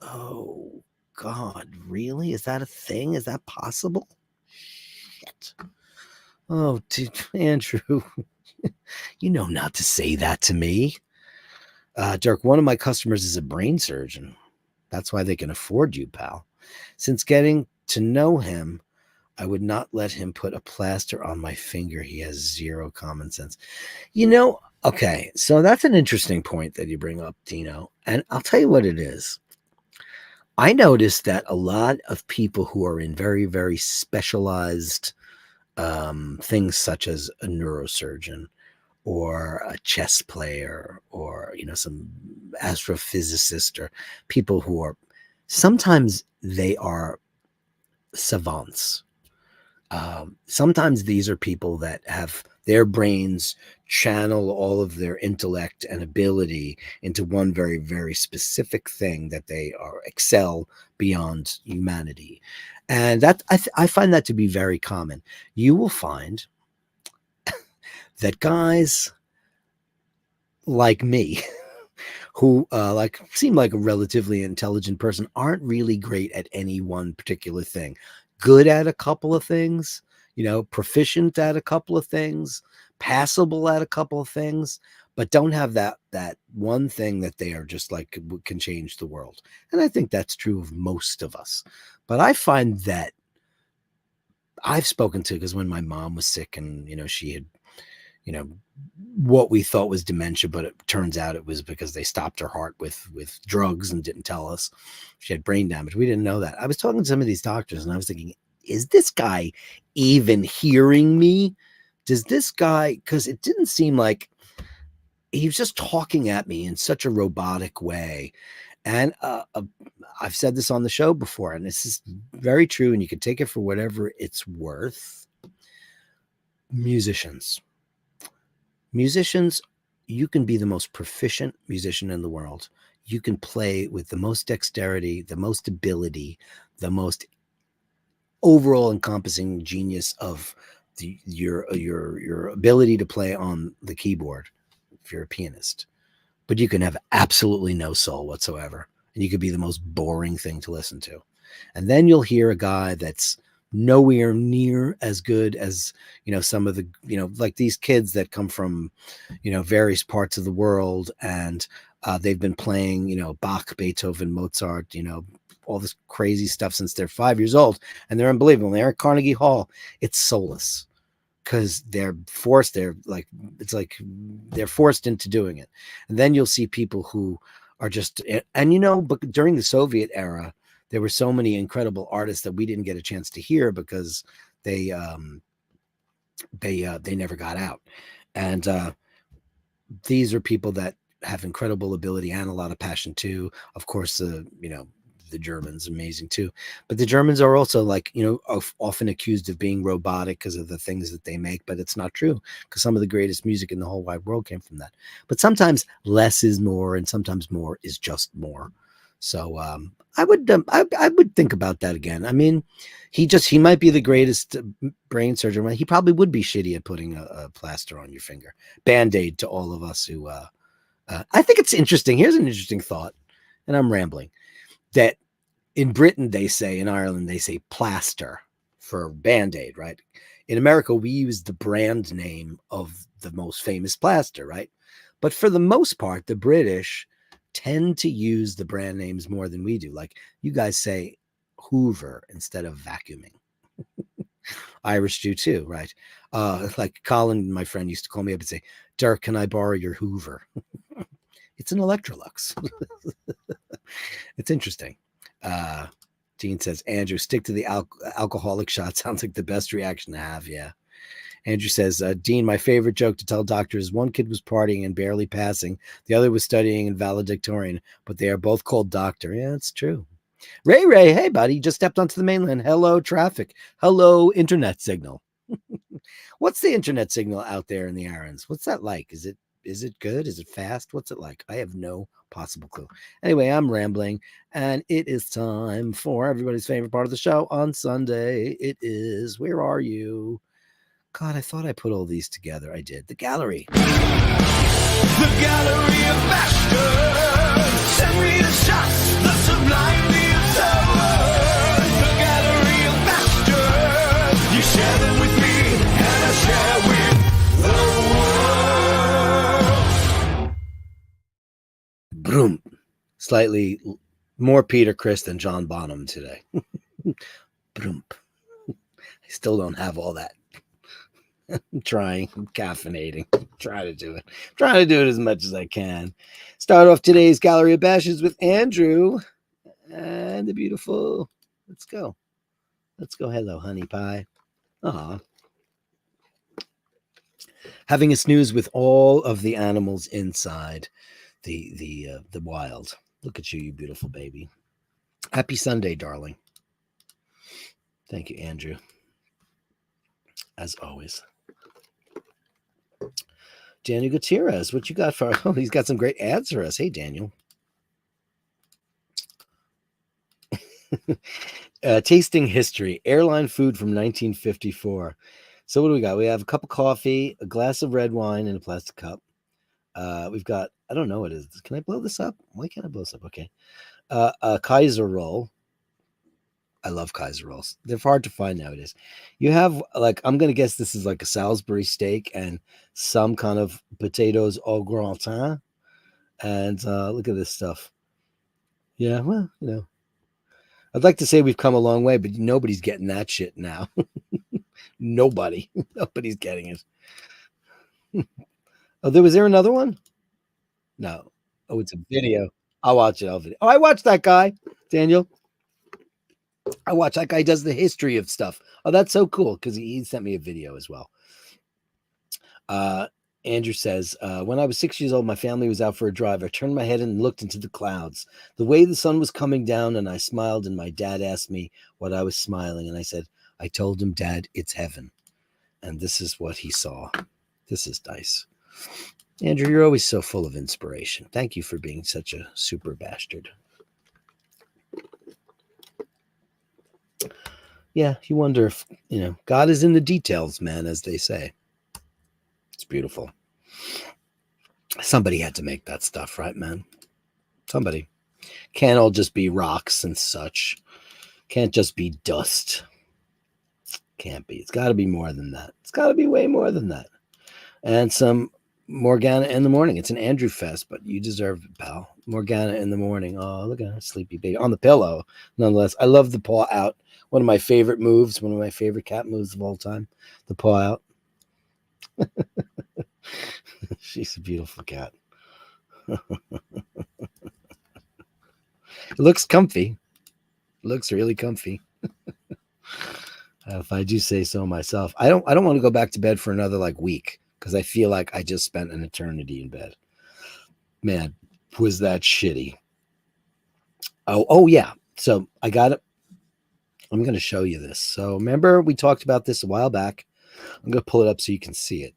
[SPEAKER 2] Oh, God. Really? Is that a thing? Is that possible? Shit. Oh, dude, Andrew. You know not to say that to me. Dirk, one of my customers is a brain surgeon. That's why they can afford you, pal. Since getting to know him, I would not let him put a plaster on my finger. He has zero common sense. Okay, so that's an interesting point that you bring up, Dino. And I'll tell you what it is. I noticed that a lot of people who are in very, very specialized things such as a neurosurgeon or a chess player or, some astrophysicist or people who are, sometimes they are savants. Sometimes these are people that have their brains channel all of their intellect and ability into one very, very specific thing that they excel beyond humanity. And that I find that to be very common. You will find that guys like me, who seem like a relatively intelligent person, aren't really great at any one particular thing. Good at a couple of things, proficient at a couple of things, passable at a couple of things, but don't have that one thing that they are just like can change the world. And I think that's true of most of us. But I find that I've spoken to, because when my mom was sick and, she had, what we thought was dementia, but it turns out it was because they stopped her heart with drugs and didn't tell us. She had brain damage. We didn't know that. I was talking to some of these doctors and I was thinking, is this guy even hearing me? does this guy, because it didn't seem like he was just talking at me in such a robotic way. And I've said this on the show before, and this is very true, and you can take it for whatever it's worth. Musicians, you can be the most proficient musician in the world. You can play with the most dexterity, the most ability, the most overall encompassing genius of your ability to play on the keyboard if you're a pianist. But you can have absolutely no soul whatsoever, and you could be the most boring thing to listen to. And then you'll hear a guy that's nowhere near as good as, some of the, like these kids that come from, various parts of the world, and they've been playing, Bach, Beethoven, Mozart, all this crazy stuff since they're 5 years old, and they're unbelievable. They're at Carnegie Hall. It's soulless because they're forced. It's like they're forced into doing it. And then you'll see people who are just, and but during the Soviet era, there were so many incredible artists that we didn't get a chance to hear because they never got out. And these are people that have incredible ability and a lot of passion too. Of course, the Germans, amazing too. But the Germans are also often accused of being robotic because of the things that they make, but it's not true, because some of the greatest music in the whole wide world came from that. But sometimes less is more, and sometimes more is just more. So I would think about that again. I mean, he might be the greatest brain surgeon. He probably would be shitty at putting a plaster on your finger. Band-Aid to all of us who I think it's interesting. Here's an interesting thought, and I'm rambling, that in Britain in Ireland they say plaster for Band-Aid, right? In America we use the brand name of the most famous plaster, right? But for the most part, the British tend to use the brand names more than we do. Like, you guys say Hoover instead of vacuuming. Irish do too, right? Like Colin, my friend, used to call me up and say, Dirk, can I borrow your Hoover? It's an Electrolux. It's interesting. Dean says, Andrew, stick to the alcoholic shot. Sounds like the best reaction to have. Yeah. Andrew says, Dean, my favorite joke to tell doctors: one kid was partying and barely passing. The other was studying in valedictorian, but they are both called doctor. Yeah, it's true. Ray, hey, buddy, just stepped onto the mainland. Hello, traffic. Hello, internet signal. What's the internet signal out there in the Arons? What's that like? Is it good? Is it fast? What's it like? I have no possible clue. Anyway, I'm rambling, and it is time for everybody's favorite part of the show on Sunday. It is, where are you? God, I thought I put all these together. I did. The gallery.
[SPEAKER 1] The Gallery of Bashtards. Send me the shots, the sublime, the absurd. The Gallery of Bastards. You share them with me, and I share with the world.
[SPEAKER 2] Broom. Slightly more Peter Criss than John Bonham today. Broom. I still don't have all that. I'm trying. I'm caffeinating. Trying to do it as much as I can. Start off today's Gallery of Bashes with Andrew and the beautiful. Let's go. Hello, honey pie. Aw. Having a snooze with all of the animals inside the wild. Look at you, you beautiful baby. Happy Sunday, darling. Thank you, Andrew. As always. Daniel Gutierrez, what you got for? Oh, he's got some great ads for us. Hey, Daniel. Tasting history, airline food from 1954. So what do we got? We have a cup of coffee, a glass of red wine in a plastic cup. We've got, I don't know what it is. Can I blow this up? Why can't I blow this up? Okay. A Kaiser roll. I love Kaiser rolls. They're hard to find nowadays. You have, like, I'm going to guess this is like a Salisbury steak and some kind of potatoes au gratin. And look at this stuff. Yeah, well, I'd like to say we've come a long way, but nobody's getting that shit now. Nobody's getting it. Oh, was there another one? No. Oh, it's a video. I'll watch it. Oh, I watched that guy, Daniel. I watch that guy does the history of stuff. Oh, that's so cool, because he sent me a video as well. Uh, Andrew says, when I was 6 years old, my family was out for a drive. I turned my head and looked into the clouds. The way the sun was coming down, and I smiled, and my dad asked me what I was smiling. And I said, I told him, Dad, it's heaven. And this is what he saw. This is nice. Andrew, you're always so full of inspiration. Thank you for being such a super bastard. Yeah, you wonder if, God is in the details, man, as they say. It's beautiful. Somebody had to make that stuff, right, man? Somebody. Can't all just be rocks and such. Can't just be dust. Can't be. It's got to be more than that. It's got to be way more than that. And some Morgana in the morning. It's an Andrew fest, but you deserve it, pal. Morgana in the morning. Oh, look at her sleepy baby on the pillow. Nonetheless, I love the paw out. One of my favorite moves, one of my favorite cat moves of all time. The paw out. She's a beautiful cat. It looks comfy. It looks really comfy. If I do say so myself. I don't want to go back to bed for another week because I feel like I just spent an eternity in bed. Man, was that shitty. Oh yeah. So I got it. I'm going to show you this. So remember we talked about this a while back. I'm going to pull it up so you can see it.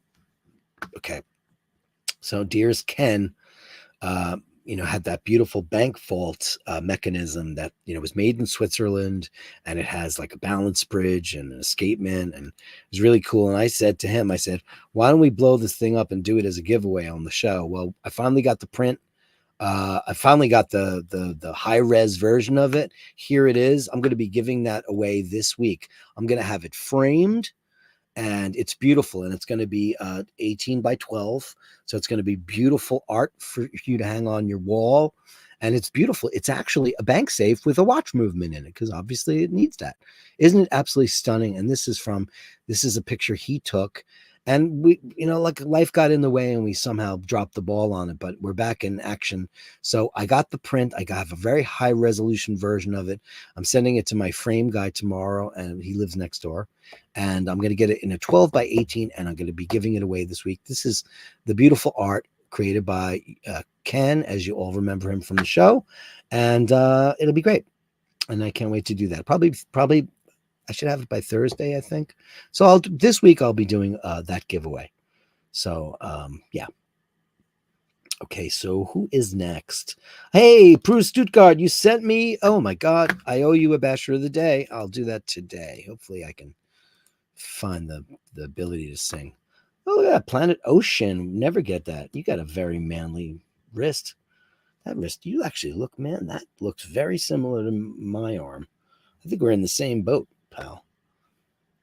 [SPEAKER 2] Okay. So Dearest Ken, had that beautiful bank vault mechanism that, was made in Switzerland, and it has like a balance bridge and an escapement, and it was really cool. And I said to him, why don't we blow this thing up and do it as a giveaway on the show? Well, I finally got the print. I finally got the high res version of it. Here it is. I'm going to be giving that away this week. I'm going to have it framed, and it's beautiful, and it's going to be 18 by 12. So it's going to be beautiful art for you to hang on your wall. And it's beautiful. It's actually a bank safe with a watch movement in it, because obviously it needs that. Isn't it absolutely stunning? And this is a picture he took. And we, life got in the way and we somehow dropped the ball on it, but we're back in action. So I got the print. I have a very high resolution version of it. I'm sending it to my frame guy tomorrow, and he lives next door. And I'm going to get it in a 12 by 18, and I'm going to be giving it away this week. This is the beautiful art created by Ken, as you all remember him from the show. And it'll be great. And I can't wait to do that. Probably I should have it by Thursday, I think. So this week I'll be doing that giveaway. So yeah. Okay, so who is next? Hey, Prue Stuttgart, you sent me. Oh my God, I owe you a Bachelor of the Day. I'll do that today. Hopefully I can find the ability to sing. Oh, look at that, Planet Ocean. Never get that. You got a very manly wrist. That wrist, you actually look, man, that looks very similar to my arm. I think we're in the same boat, pal.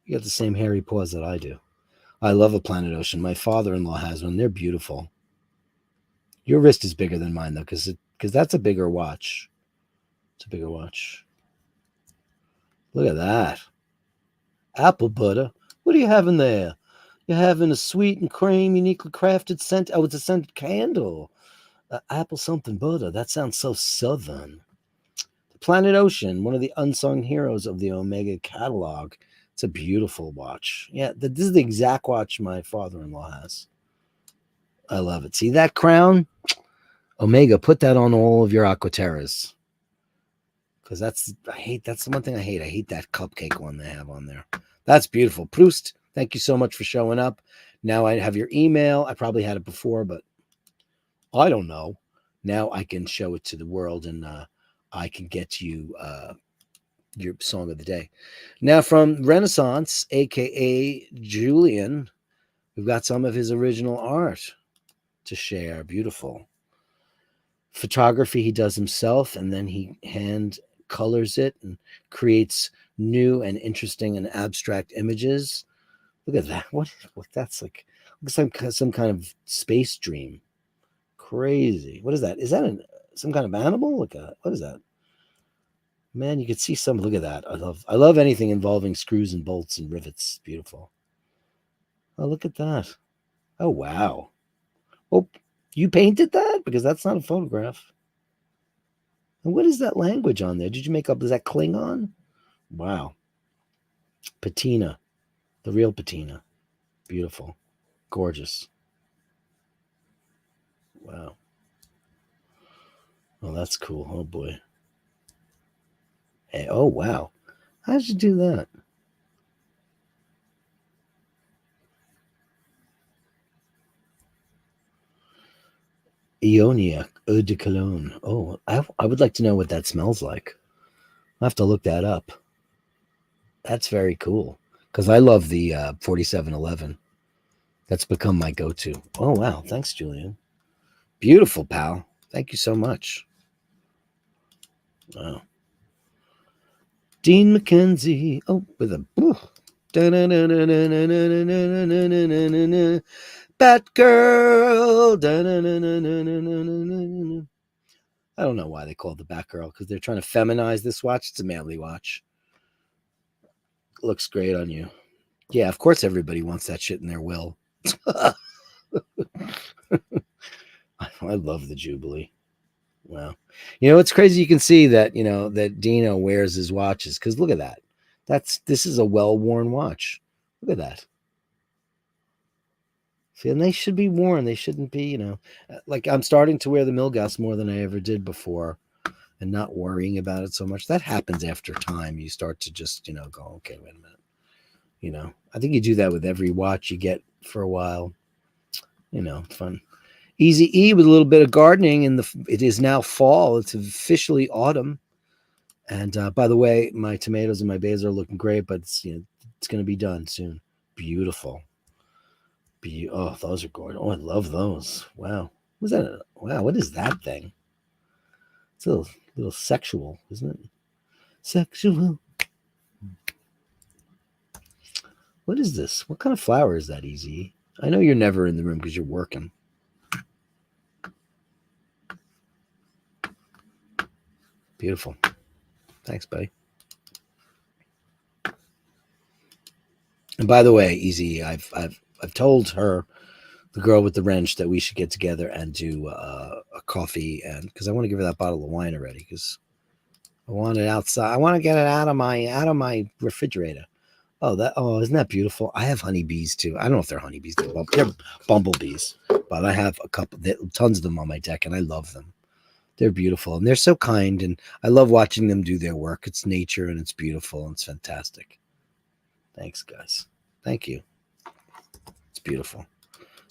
[SPEAKER 2] You got the same hairy paws that I do. I love a Planet Ocean. My father-in-law has one. They're beautiful. Your wrist is bigger than mine, though, because that's a bigger watch. It's a bigger watch. Look at that. Apple butter. What are you having there? You're having a sweet and cream, uniquely crafted scent. Oh, it's a scented candle. Apple something butter. That sounds so southern. The Planet Ocean, one of the unsung heroes of the Omega catalog. It's a beautiful watch. Yeah, this is the exact watch my father-in-law has. I love it. See that crown? Omega, put that on all of your Aquaterras. Because that's the one thing I hate. I hate that cupcake one they have on there. That's beautiful. Proust, thank you so much for showing up. Now I have your email. I probably had it before, but I don't know. Now I can show it to the world, and I can get you your song of the day. Now from Renaissance, aka Julian, we've got some of his original art to share. Beautiful photography he does himself, and then he hand colors it and creates new and interesting and abstract images. Look at that. What that's like some kind of space dream. Crazy. What is that? Is that some kind of animal? What is that? Man, you could see some. Look at that. I love anything involving screws and bolts and rivets. Beautiful. Oh, look at that. Oh, wow. Oh, you painted that? Because that's not a photograph. And what is that language on there? Did you make up? Is that Klingon? Wow. Patina. The real patina. Beautiful. gorgeous. Wow. Oh, that's cool. Oh boy. Hey, oh wow. How did you do that? Ionia Eau de Cologne. Oh, I would like to know what that smells like. I'll have to look that up. That's very cool. Because I love the 4711. That's become my go-to. Oh wow. Thanks, Julian. Beautiful, pal. Thank you so much. Wow. Dean McKenzie. Oh, with a Batgirl. I don't know why they call it the Batgirl, because they're trying to feminize this watch. It's a manly watch. Looks great on you. Yeah, of course everybody wants that shit in their will. I love the Jubilee. Wow. You know, it's crazy. You can see that, that Dino wears his watches, because look at that. This is a well-worn watch. Look at that. See, and they should be worn. They shouldn't be, like I'm starting to wear the Milgauss more than I ever did before and not worrying about it so much. That happens after time. You start to just, go, okay, wait a minute. I think you do that with every watch you get for a while. Fun. Easy E with a little bit of gardening, and it is now fall. It's officially autumn. And by the way, my tomatoes and my basil are looking great, but it's going to be done soon. Beautiful. Oh, those are gorgeous. Oh, I love those. Wow. What's that? Wow, what is that thing? It's a little sexual, isn't it? Sexual. What is this? What kind of flower is that, Easy? I know you're never in the room because you're working. Beautiful. Thanks, buddy. And by the way, Easy, I've told her, the girl with the wrench, that we should get together and do a coffee, and because I want to give her that bottle of wine already, because I want it outside. I want to get it out of my refrigerator. Oh, isn't that beautiful? I have honeybees too. I don't know if they're honeybees. They're bumblebees, but I have tons of them on my deck, and I love them. They're beautiful, and they're so kind, and I love watching them do their work. It's nature, and it's beautiful, and it's fantastic. Thanks, guys. Thank you. It's beautiful.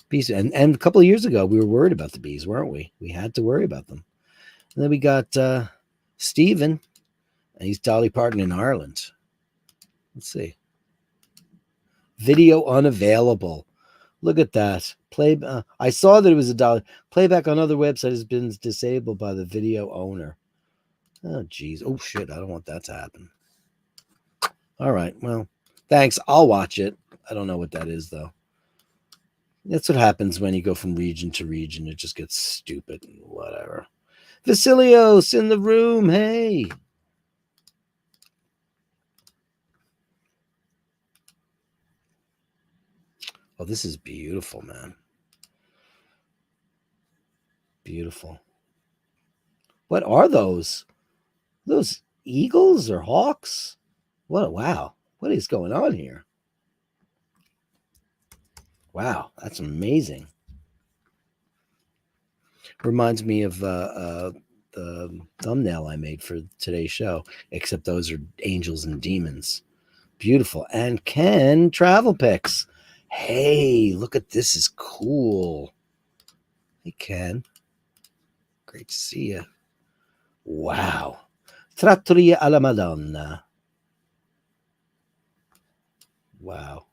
[SPEAKER 2] Bees, and a couple of years ago, we were worried about the bees, weren't we? We had to worry about them. And then we got Stephen, and he's Dolly Parton in Ireland. Let's see. Video unavailable. Look at that. I saw that it was $1. Playback on other websites has been disabled by the video owner. Oh, geez. Oh, shit. I don't want that to happen. All right. Well, thanks. I'll watch it. I don't know what that is, though. That's what happens when you go from region to region. It just gets stupid and whatever. Vasilios in the room. Hey. Oh, this is beautiful, man. Beautiful. What are those? Those eagles or hawks? Wow. What is going on here? Wow, that's amazing. Reminds me of the thumbnail I made for today's show, except those are angels and demons. Beautiful. And Ken travel pics. Hey, look at this. Is cool. Hey, Ken. Great to see you. Wow. Trattoria alla Madonna. Wow.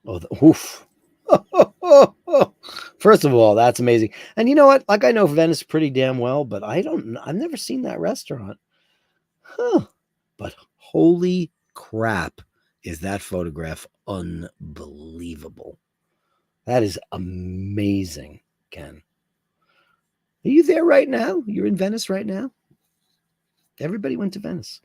[SPEAKER 2] Oh, oof. First of all, that's amazing. And you know what? Like, I know Venice pretty damn well, but I've never seen that restaurant. Huh. But holy crap, is that photograph unbelievable. That is amazing, Ken. Are you there right now? You're in Venice right now? Everybody went to Venice.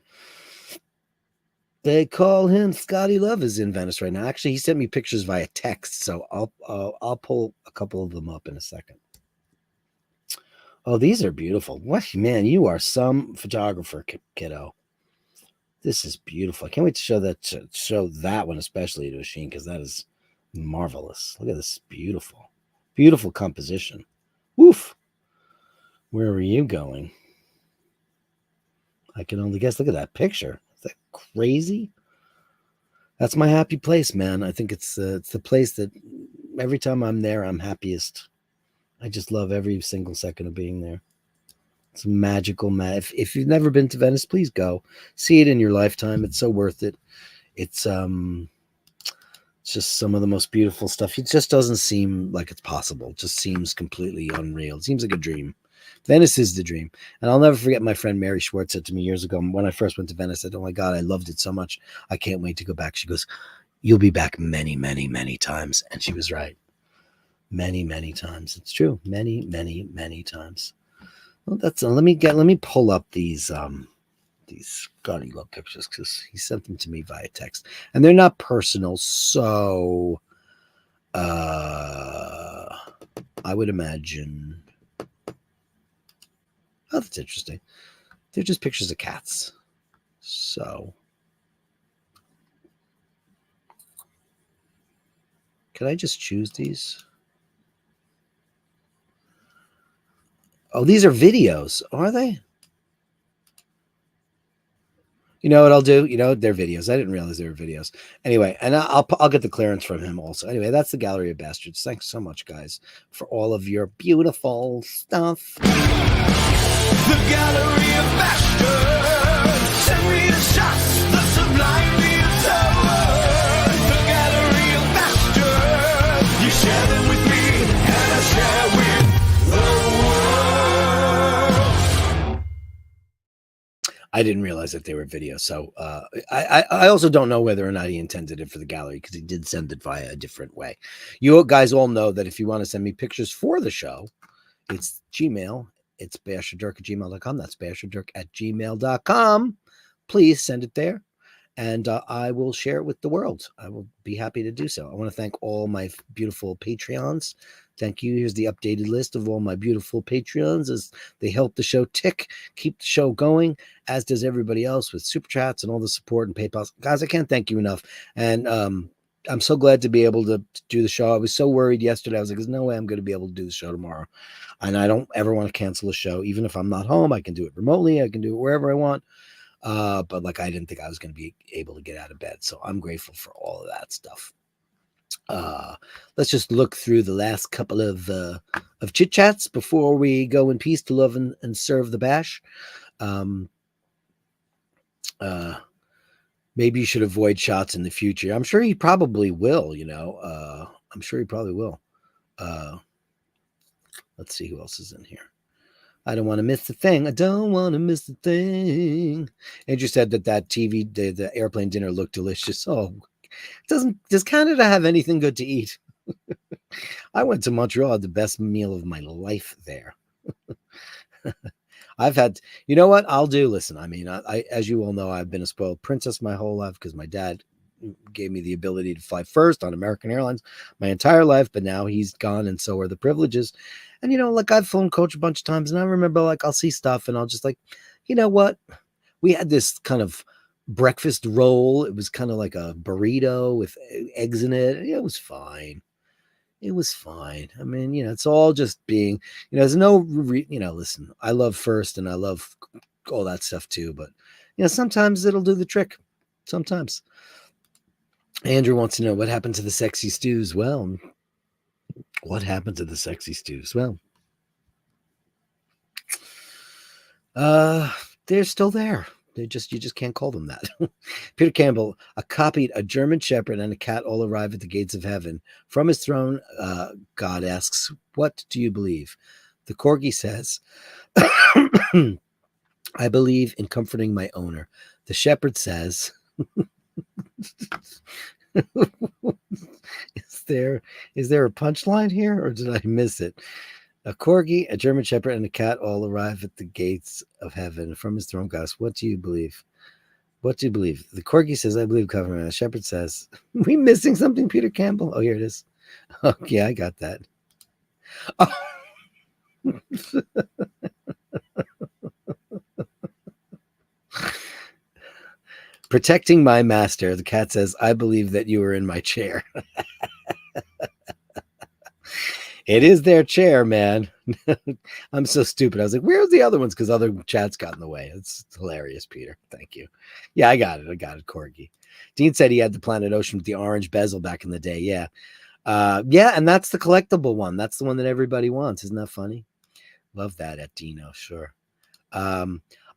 [SPEAKER 2] They call him Scotty Love is in Venice right now. Actually, he sent me pictures via text, so I'll pull a couple of them up in a second. Oh, these are beautiful. What, man, you are some photographer, kiddo. This is beautiful. I can't wait to show that one especially to Asheen, because that is marvelous. Look at this beautiful, beautiful composition. Woof. Where are you going? I can only guess. Look at that picture. Is that crazy? That's my happy place, man. I think it's the place that every time I'm there, I'm happiest. I just love every single second of being there. It's magical, man. If you've never been to Venice, please go. See it in your lifetime. It's so worth it. It's just some of the most beautiful stuff. It just doesn't seem like it's possible. It just seems completely unreal. It seems like a dream. Venice is the dream. And I'll never forget my friend Mary Schwartz said to me years ago when I first went to Venice, I said, oh my God, I loved it so much. I can't wait to go back. She goes, you'll be back many, many, many times. And she was right. Many, many times. It's true. Many, many, many times. Well, that's let me pull up these Scotty Love pictures, because he sent them to me via text, and they're not personal, so I would imagine. Oh, that's interesting. They're just pictures of cats. So can I just choose these? Oh, these are videos, are they? You know what I'll do? You know, they're videos. I didn't realize they were videos. Anyway, and I'll get the clearance from him also. Anyway, that's the Gallery of Bastards. Thanks so much, guys, for all of your beautiful stuff.
[SPEAKER 1] The Gallery of Bastards. Send me the shots, the sublime, the absurd. The Gallery of Bastards. You share them with me, and I share with the world.
[SPEAKER 2] I didn't realize that they were videos. So I also don't know whether or not he intended it for the gallery, because he did send it via a different way. You guys all know that if you want to send me pictures for the show, it's Gmail. It's Basherdirk@gmail.com. That's Basherdirk@gmail.com. Please send it there, and I will share it with the world. I will be happy to do so. I want to thank all my beautiful Patreons. Thank you. Here's the updated list of all my beautiful Patreons, as they help the show tick, keep the show going, as does everybody else with super chats and all the support and PayPal. Guys, I can't thank you enough. And I'm so glad to be able to do the show. I was so worried yesterday. I was like, there's no way I'm going to be able to do the show tomorrow. And I don't ever want to cancel a show. Even if I'm not home, I can do it remotely. I can do it wherever I want. But like, I didn't think I was going to be able to get out of bed. So I'm grateful for all of that stuff. Let's just look through the last couple of chit chats before we go in peace to love and serve the bash. Maybe you should avoid shots in the future. I'm sure he probably will, you know. I'm sure he probably will. Let's see who else is in here. I don't want to miss the thing. I don't want to miss the thing. Andrew said that TV, the airplane dinner looked delicious. Oh, does Canada have anything good to eat? I went to Montreal, had the best meal of my life there. I've had, you know what I'll do? Listen, I mean, I as you all know, I've been a spoiled princess my whole life, because my dad gave me the ability to fly first on American Airlines my entire life, but now he's gone, and so are the privileges. And you know, like, I've flown coach a bunch of times, and I remember, like, I'll see stuff and I'll just like, you know what? We had this kind of breakfast roll. It was kind of like a burrito with eggs in it. It was fine. It was fine. I mean, you know, it's all just being, you know, there's no, you know, listen, I love first and I love all that stuff too, but, you know, sometimes it'll do the trick. Sometimes. Andrew wants to know what happened to the sexy stews. Well, what happened to the sexy stews? Well, they're still there. You just can't call them that. Peter Campbell, copied a German Shepherd and a cat all arrive at the gates of heaven. From his throne, God asks, what do you believe? The Corgi says, I believe in comforting my owner. The Shepherd says, is there a punchline here, or did I miss it? A Corgi, a German Shepherd, and a cat all arrive at the gates of heaven. From his throne, God asks, what do you believe? What do you believe? The Corgi says, I believe covenant. The Shepherd says, are we missing something, Peter Campbell? Oh, here it is. Okay, I got that. Oh. Protecting my master. The cat says, I believe that you were in my chair. It is their chair, man. I'm so stupid. I was like, where's the other ones? Because other chats got in the way. It's hilarious, Peter. Thank you. Yeah, I got it, Corgi. Dean said he had the Planet Ocean with the orange bezel back in the day. Yeah. Yeah, and that's the collectible one. That's the one that everybody wants. Isn't that funny? Love that at Dino, sure.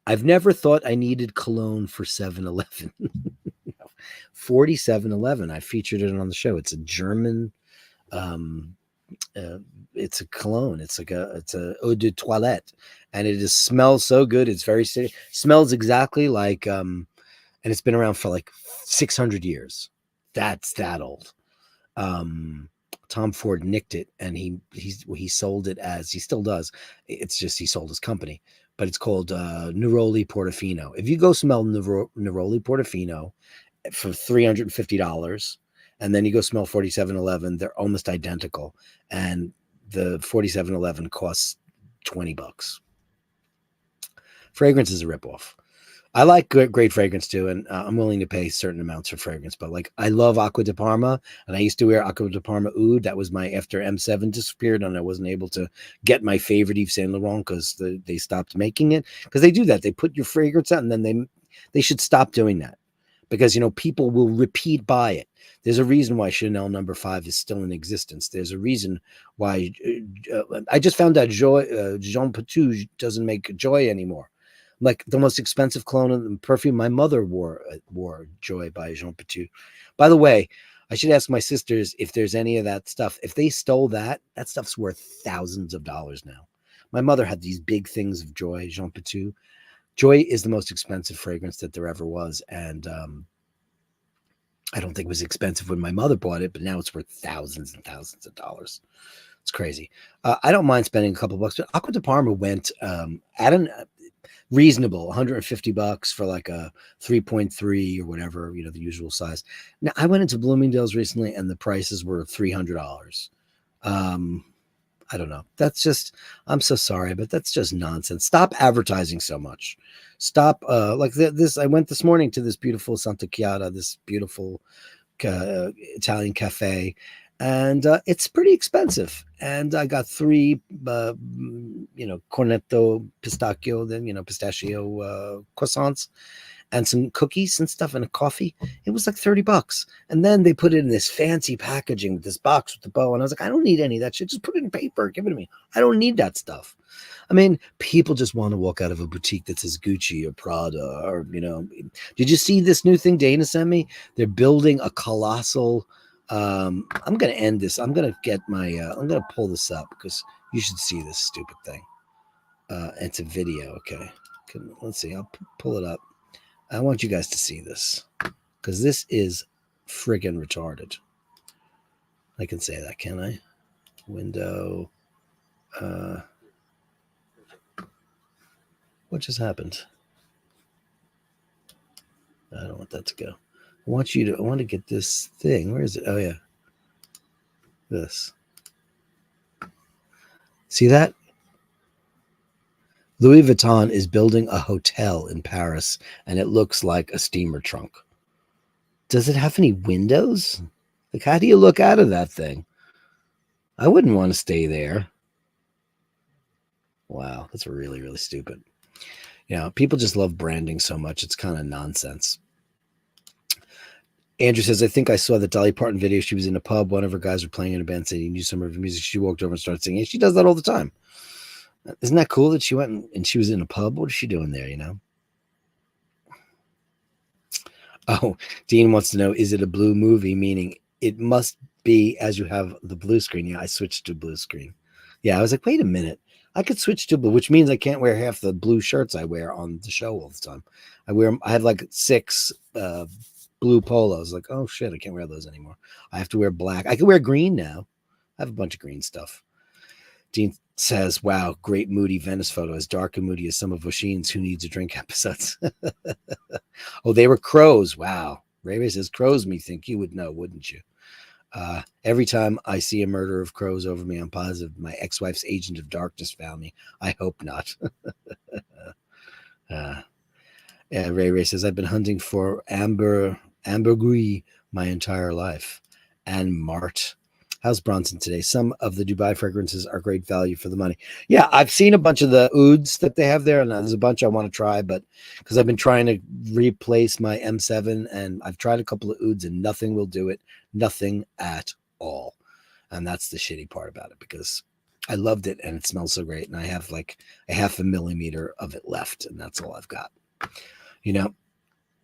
[SPEAKER 2] I've never thought I needed cologne for 7-Eleven. 4711. I featured it on the show. It's a German it's a cologne. It's a eau de toilette, and it just smells so good. It's very smells exactly like and it's been around for like 600 years. That's that old. Tom Ford nicked it, and he sold it as, he still does. It's just he sold his company, but it's called Neroli Portofino. If you go smell Neroli Portofino for $350, and then you go smell 4711, they're almost identical, and the 4711 costs $20. Fragrance is a ripoff. I like great fragrance too, and I'm willing to pay certain amounts for fragrance. But like, I love Acqua di Parma, and I used to wear Acqua di Parma Oud. That was my, after M7 disappeared, and I wasn't able to get my favorite Yves Saint Laurent because they stopped making it. Because they do that, they put your fragrance out, and then they should stop doing that, because you know people will repeat buy it. There's a reason why Chanel No. 5 is still in existence. There's a reason why I just found out Jean Patou doesn't make Joy anymore. Like the most expensive cologne and perfume my mother wore Joy by Jean Patou. By the way, I should ask my sisters if there's any of that stuff. If they stole that stuff's worth thousands of dollars now. My mother had these big things of Joy, Jean Patou. Joy is the most expensive fragrance that there ever was, and I don't think it was expensive when my mother bought it, but now it's worth thousands and thousands of dollars. It's crazy. I don't mind spending a couple bucks, but Acqua di Parma went at an reasonable $150 for like a 3.3 or whatever, you know, the usual size. Now I went into Bloomingdale's recently, and the prices were $300. I don't know. That's just, I'm so sorry, but that's just nonsense. Stop advertising so much. Stop. Like this, I went this morning to this beautiful Santa Chiara, this beautiful Italian cafe, and it's pretty expensive. And I got 3, cornetto pistachio, then, pistachio croissants, and some cookies and stuff, and a coffee. It was like $30. And then they put it in this fancy packaging with this box with the bow. And I was like, I don't need any of that shit. Just put it in paper. Give it to me. I don't need that stuff. I mean, people just want to walk out of a boutique that says Gucci or Prada or, did you see this new thing Dana sent me? They're building a colossal, I'm going to end this. I'm going to get my, I'm going to pull this up because you should see this stupid thing. It's a video. Okay. Let's see. I'll pull it up. I want you guys to see this because this is friggin' retarded. I can say that, can I? Window. What just happened? I don't want that to go. I want to get this thing. Where is it? Oh, yeah. This. See that? Louis Vuitton is building a hotel in Paris, and it looks like a steamer trunk. Does it have any windows? Like, how do you look out of that thing? I wouldn't want to stay there. Wow, that's really, really stupid. People just love branding so much. It's kind of nonsense. Andrew says, I think I saw the Dolly Parton video. She was in a pub. One of her guys were playing in a band saying he knew some of her music. She walked over and started singing. She does that all the time. Isn't that cool that she went and she was in a pub? What is she doing there, Oh, Dean wants to know, is it a blue movie? Meaning it must be as you have the blue screen. Yeah, I switched to blue screen. Yeah, I was like, wait a minute. I could switch to blue, which means I can't wear half the blue shirts I wear on the show all the time. I have like 6 blue polos. Like, oh shit, I can't wear those anymore. I have to wear black. I can wear green now. I have a bunch of green stuff. Dean says, wow, great moody Venice photo, as dark and moody as some of Oshin's Who Needs a Drink episodes. Oh, they were crows. Wow. Ray says, crows me think you would know, wouldn't you? Every time I see a murder of crows over me, I'm positive my ex-wife's agent of darkness found me. I hope not. Yeah, Ray says I've been hunting for ambergris my entire life. And Mart. How's Bronson today? Some of the Dubai fragrances are great value for the money. Yeah, I've seen a bunch of the ouds that they have there, and there's a bunch I want to try, but because I've been trying to replace my M7, and I've tried a couple of ouds, and nothing will do it. Nothing at all. And that's the shitty part about it, because I loved it and it smells so great, and I have like a 0.5 millimeter of it left, and that's all I've got. You know,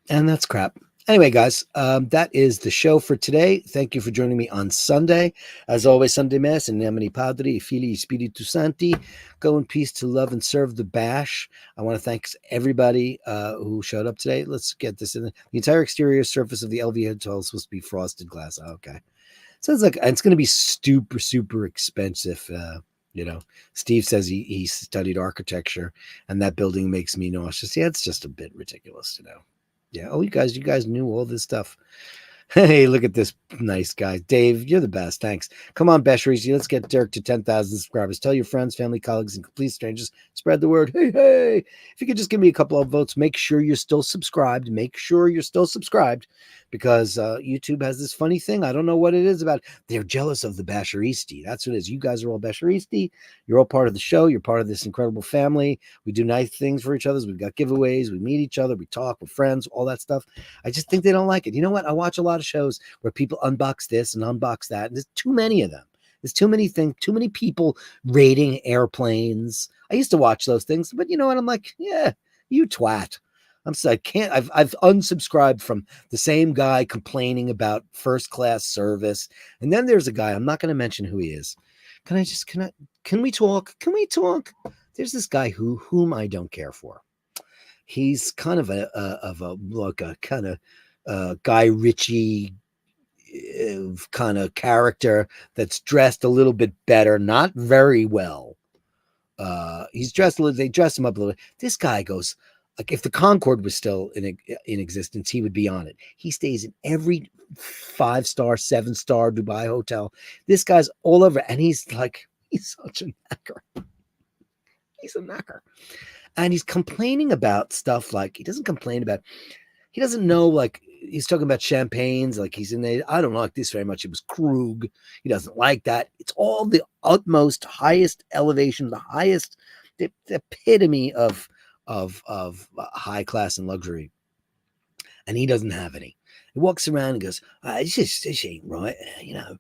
[SPEAKER 2] and that's crap. Anyway, guys, that is the show for today. Thank you for joining me on Sunday. As always, Sunday Mass, in nomine Padre, Filii, Spiritus Sancti. Go in peace to love and serve the Bash. I want to thank everybody who showed up today. Let's get this in. The entire exterior surface of the LV Hotel is supposed to be frosted glass. Okay. Sounds like it's going to be super, super expensive. You know, Steve says he studied architecture, and that building makes me nauseous. Yeah, it's just a bit ridiculous, you know. Yeah. Oh, you guys knew all this stuff. Hey, look at this nice guy. Dave, you're the best. Thanks. Come on, Basharisi. Let's get Dirk to 10,000 subscribers. Tell your friends, family, colleagues, and complete strangers. Spread the word. Hey. If you could just give me a couple of votes, make sure you're still subscribed. Because YouTube has this funny thing. I don't know what it is about. They're jealous of the Basharisti. That's what it is. You guys are all Basharisti. You're all part of the show. You're part of this incredible family. We do nice things for each other. We've got giveaways. We meet each other. We talk. We're friends. All that stuff. I just think they don't like it. You know what? I watch a lot of shows where people unbox this and unbox that. And there's too many of them. There's too many things, too many people rating airplanes. I used to watch those things, but you know what? I'm like, yeah, you twat. I'm sorry, I've unsubscribed from the same guy complaining about first class service. And then there's a guy, I'm not going to mention who he is. Can we talk? Can we talk? There's this guy whom I don't care for. He's kind of a kind of Guy Ritchie kind of character that's dressed a little bit better, not very well. They dress him up a little. This guy goes, like, if the Concorde was still in existence, he would be on it. He stays in every 5-star, 7-star Dubai hotel. This guy's all over, and he's such a knacker. He's a knacker. And he's complaining about stuff like, he doesn't know, like, he's talking about champagnes, like he's in there. I don't like this very much. It was Krug. He doesn't like that. It's all the utmost, highest elevation, the epitome of high class and luxury, and he doesn't have any. He walks around and goes, this ain't right, you know.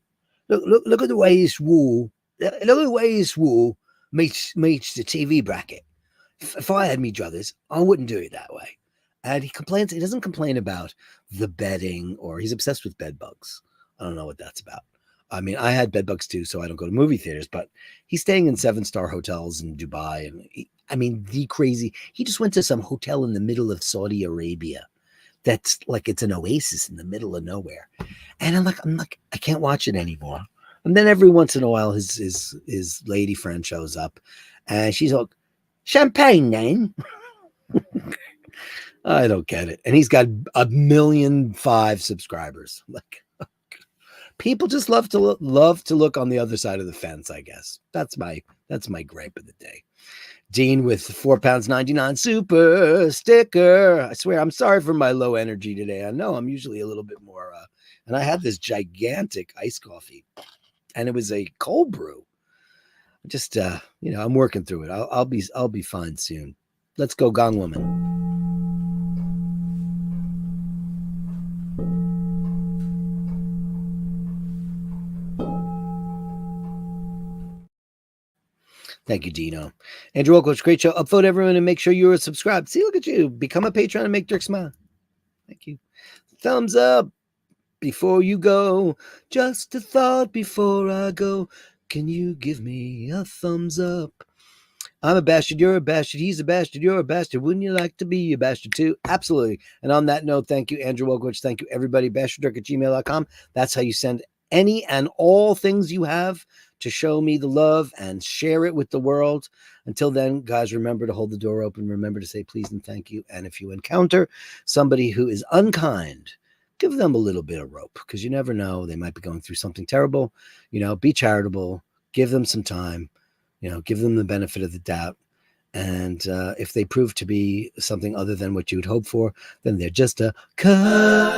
[SPEAKER 2] Look at the way this wall. Look at the way this wall meets the TV bracket. If I had me druthers, I wouldn't do it that way. And he doesn't complain about the bedding, or he's obsessed with bed bugs. I don't know what that's about. I mean, I had bed bugs too, so I don't go to movie theaters, but he's staying in 7-star hotels in Dubai. And he just went to some hotel in the middle of Saudi Arabia. That's like, it's an oasis in the middle of nowhere. And I'm like, I can't watch it anymore. And then every once in a while, his lady friend shows up, and she's like, champagne then? I don't get it. And he's got 1.5 million subscribers. Like, people just love to look on the other side of the fence, I guess. That's my gripe of the day. Dean with £4.99 super sticker. I swear, I'm sorry for my low energy today. I know I'm usually a little bit more. And I had this gigantic iced coffee, and it was a cold brew. Just I'm working through it. I'll be fine soon. Let's go, Gong Woman. Thank you, Dino. Andrew Coach, great show. Upvote everyone and make sure you're subscribed. See, look at you. Become a patron and make Dirk smile. Thank you. Thumbs up before you go. Just a thought before I go. Can you give me a thumbs up? I'm a bastard. You're a bastard. He's a bastard. You're a bastard. Wouldn't you like to be a bastard too? Absolutely. And on that note, thank you, Andrew Welkowicz. Thank you, everybody. Basherdirk@gmail.com. That's how you send any and all things you have to show me the love and share it with the world. Until then, guys, remember to hold the door open. Remember to say please and thank you. And if you encounter somebody who is unkind, give them a little bit of rope, because you never know. They might be going through something terrible. Be charitable. Give them some time. Give them the benefit of the doubt. And if they prove to be something other than what you would hope for, then they're just a cut.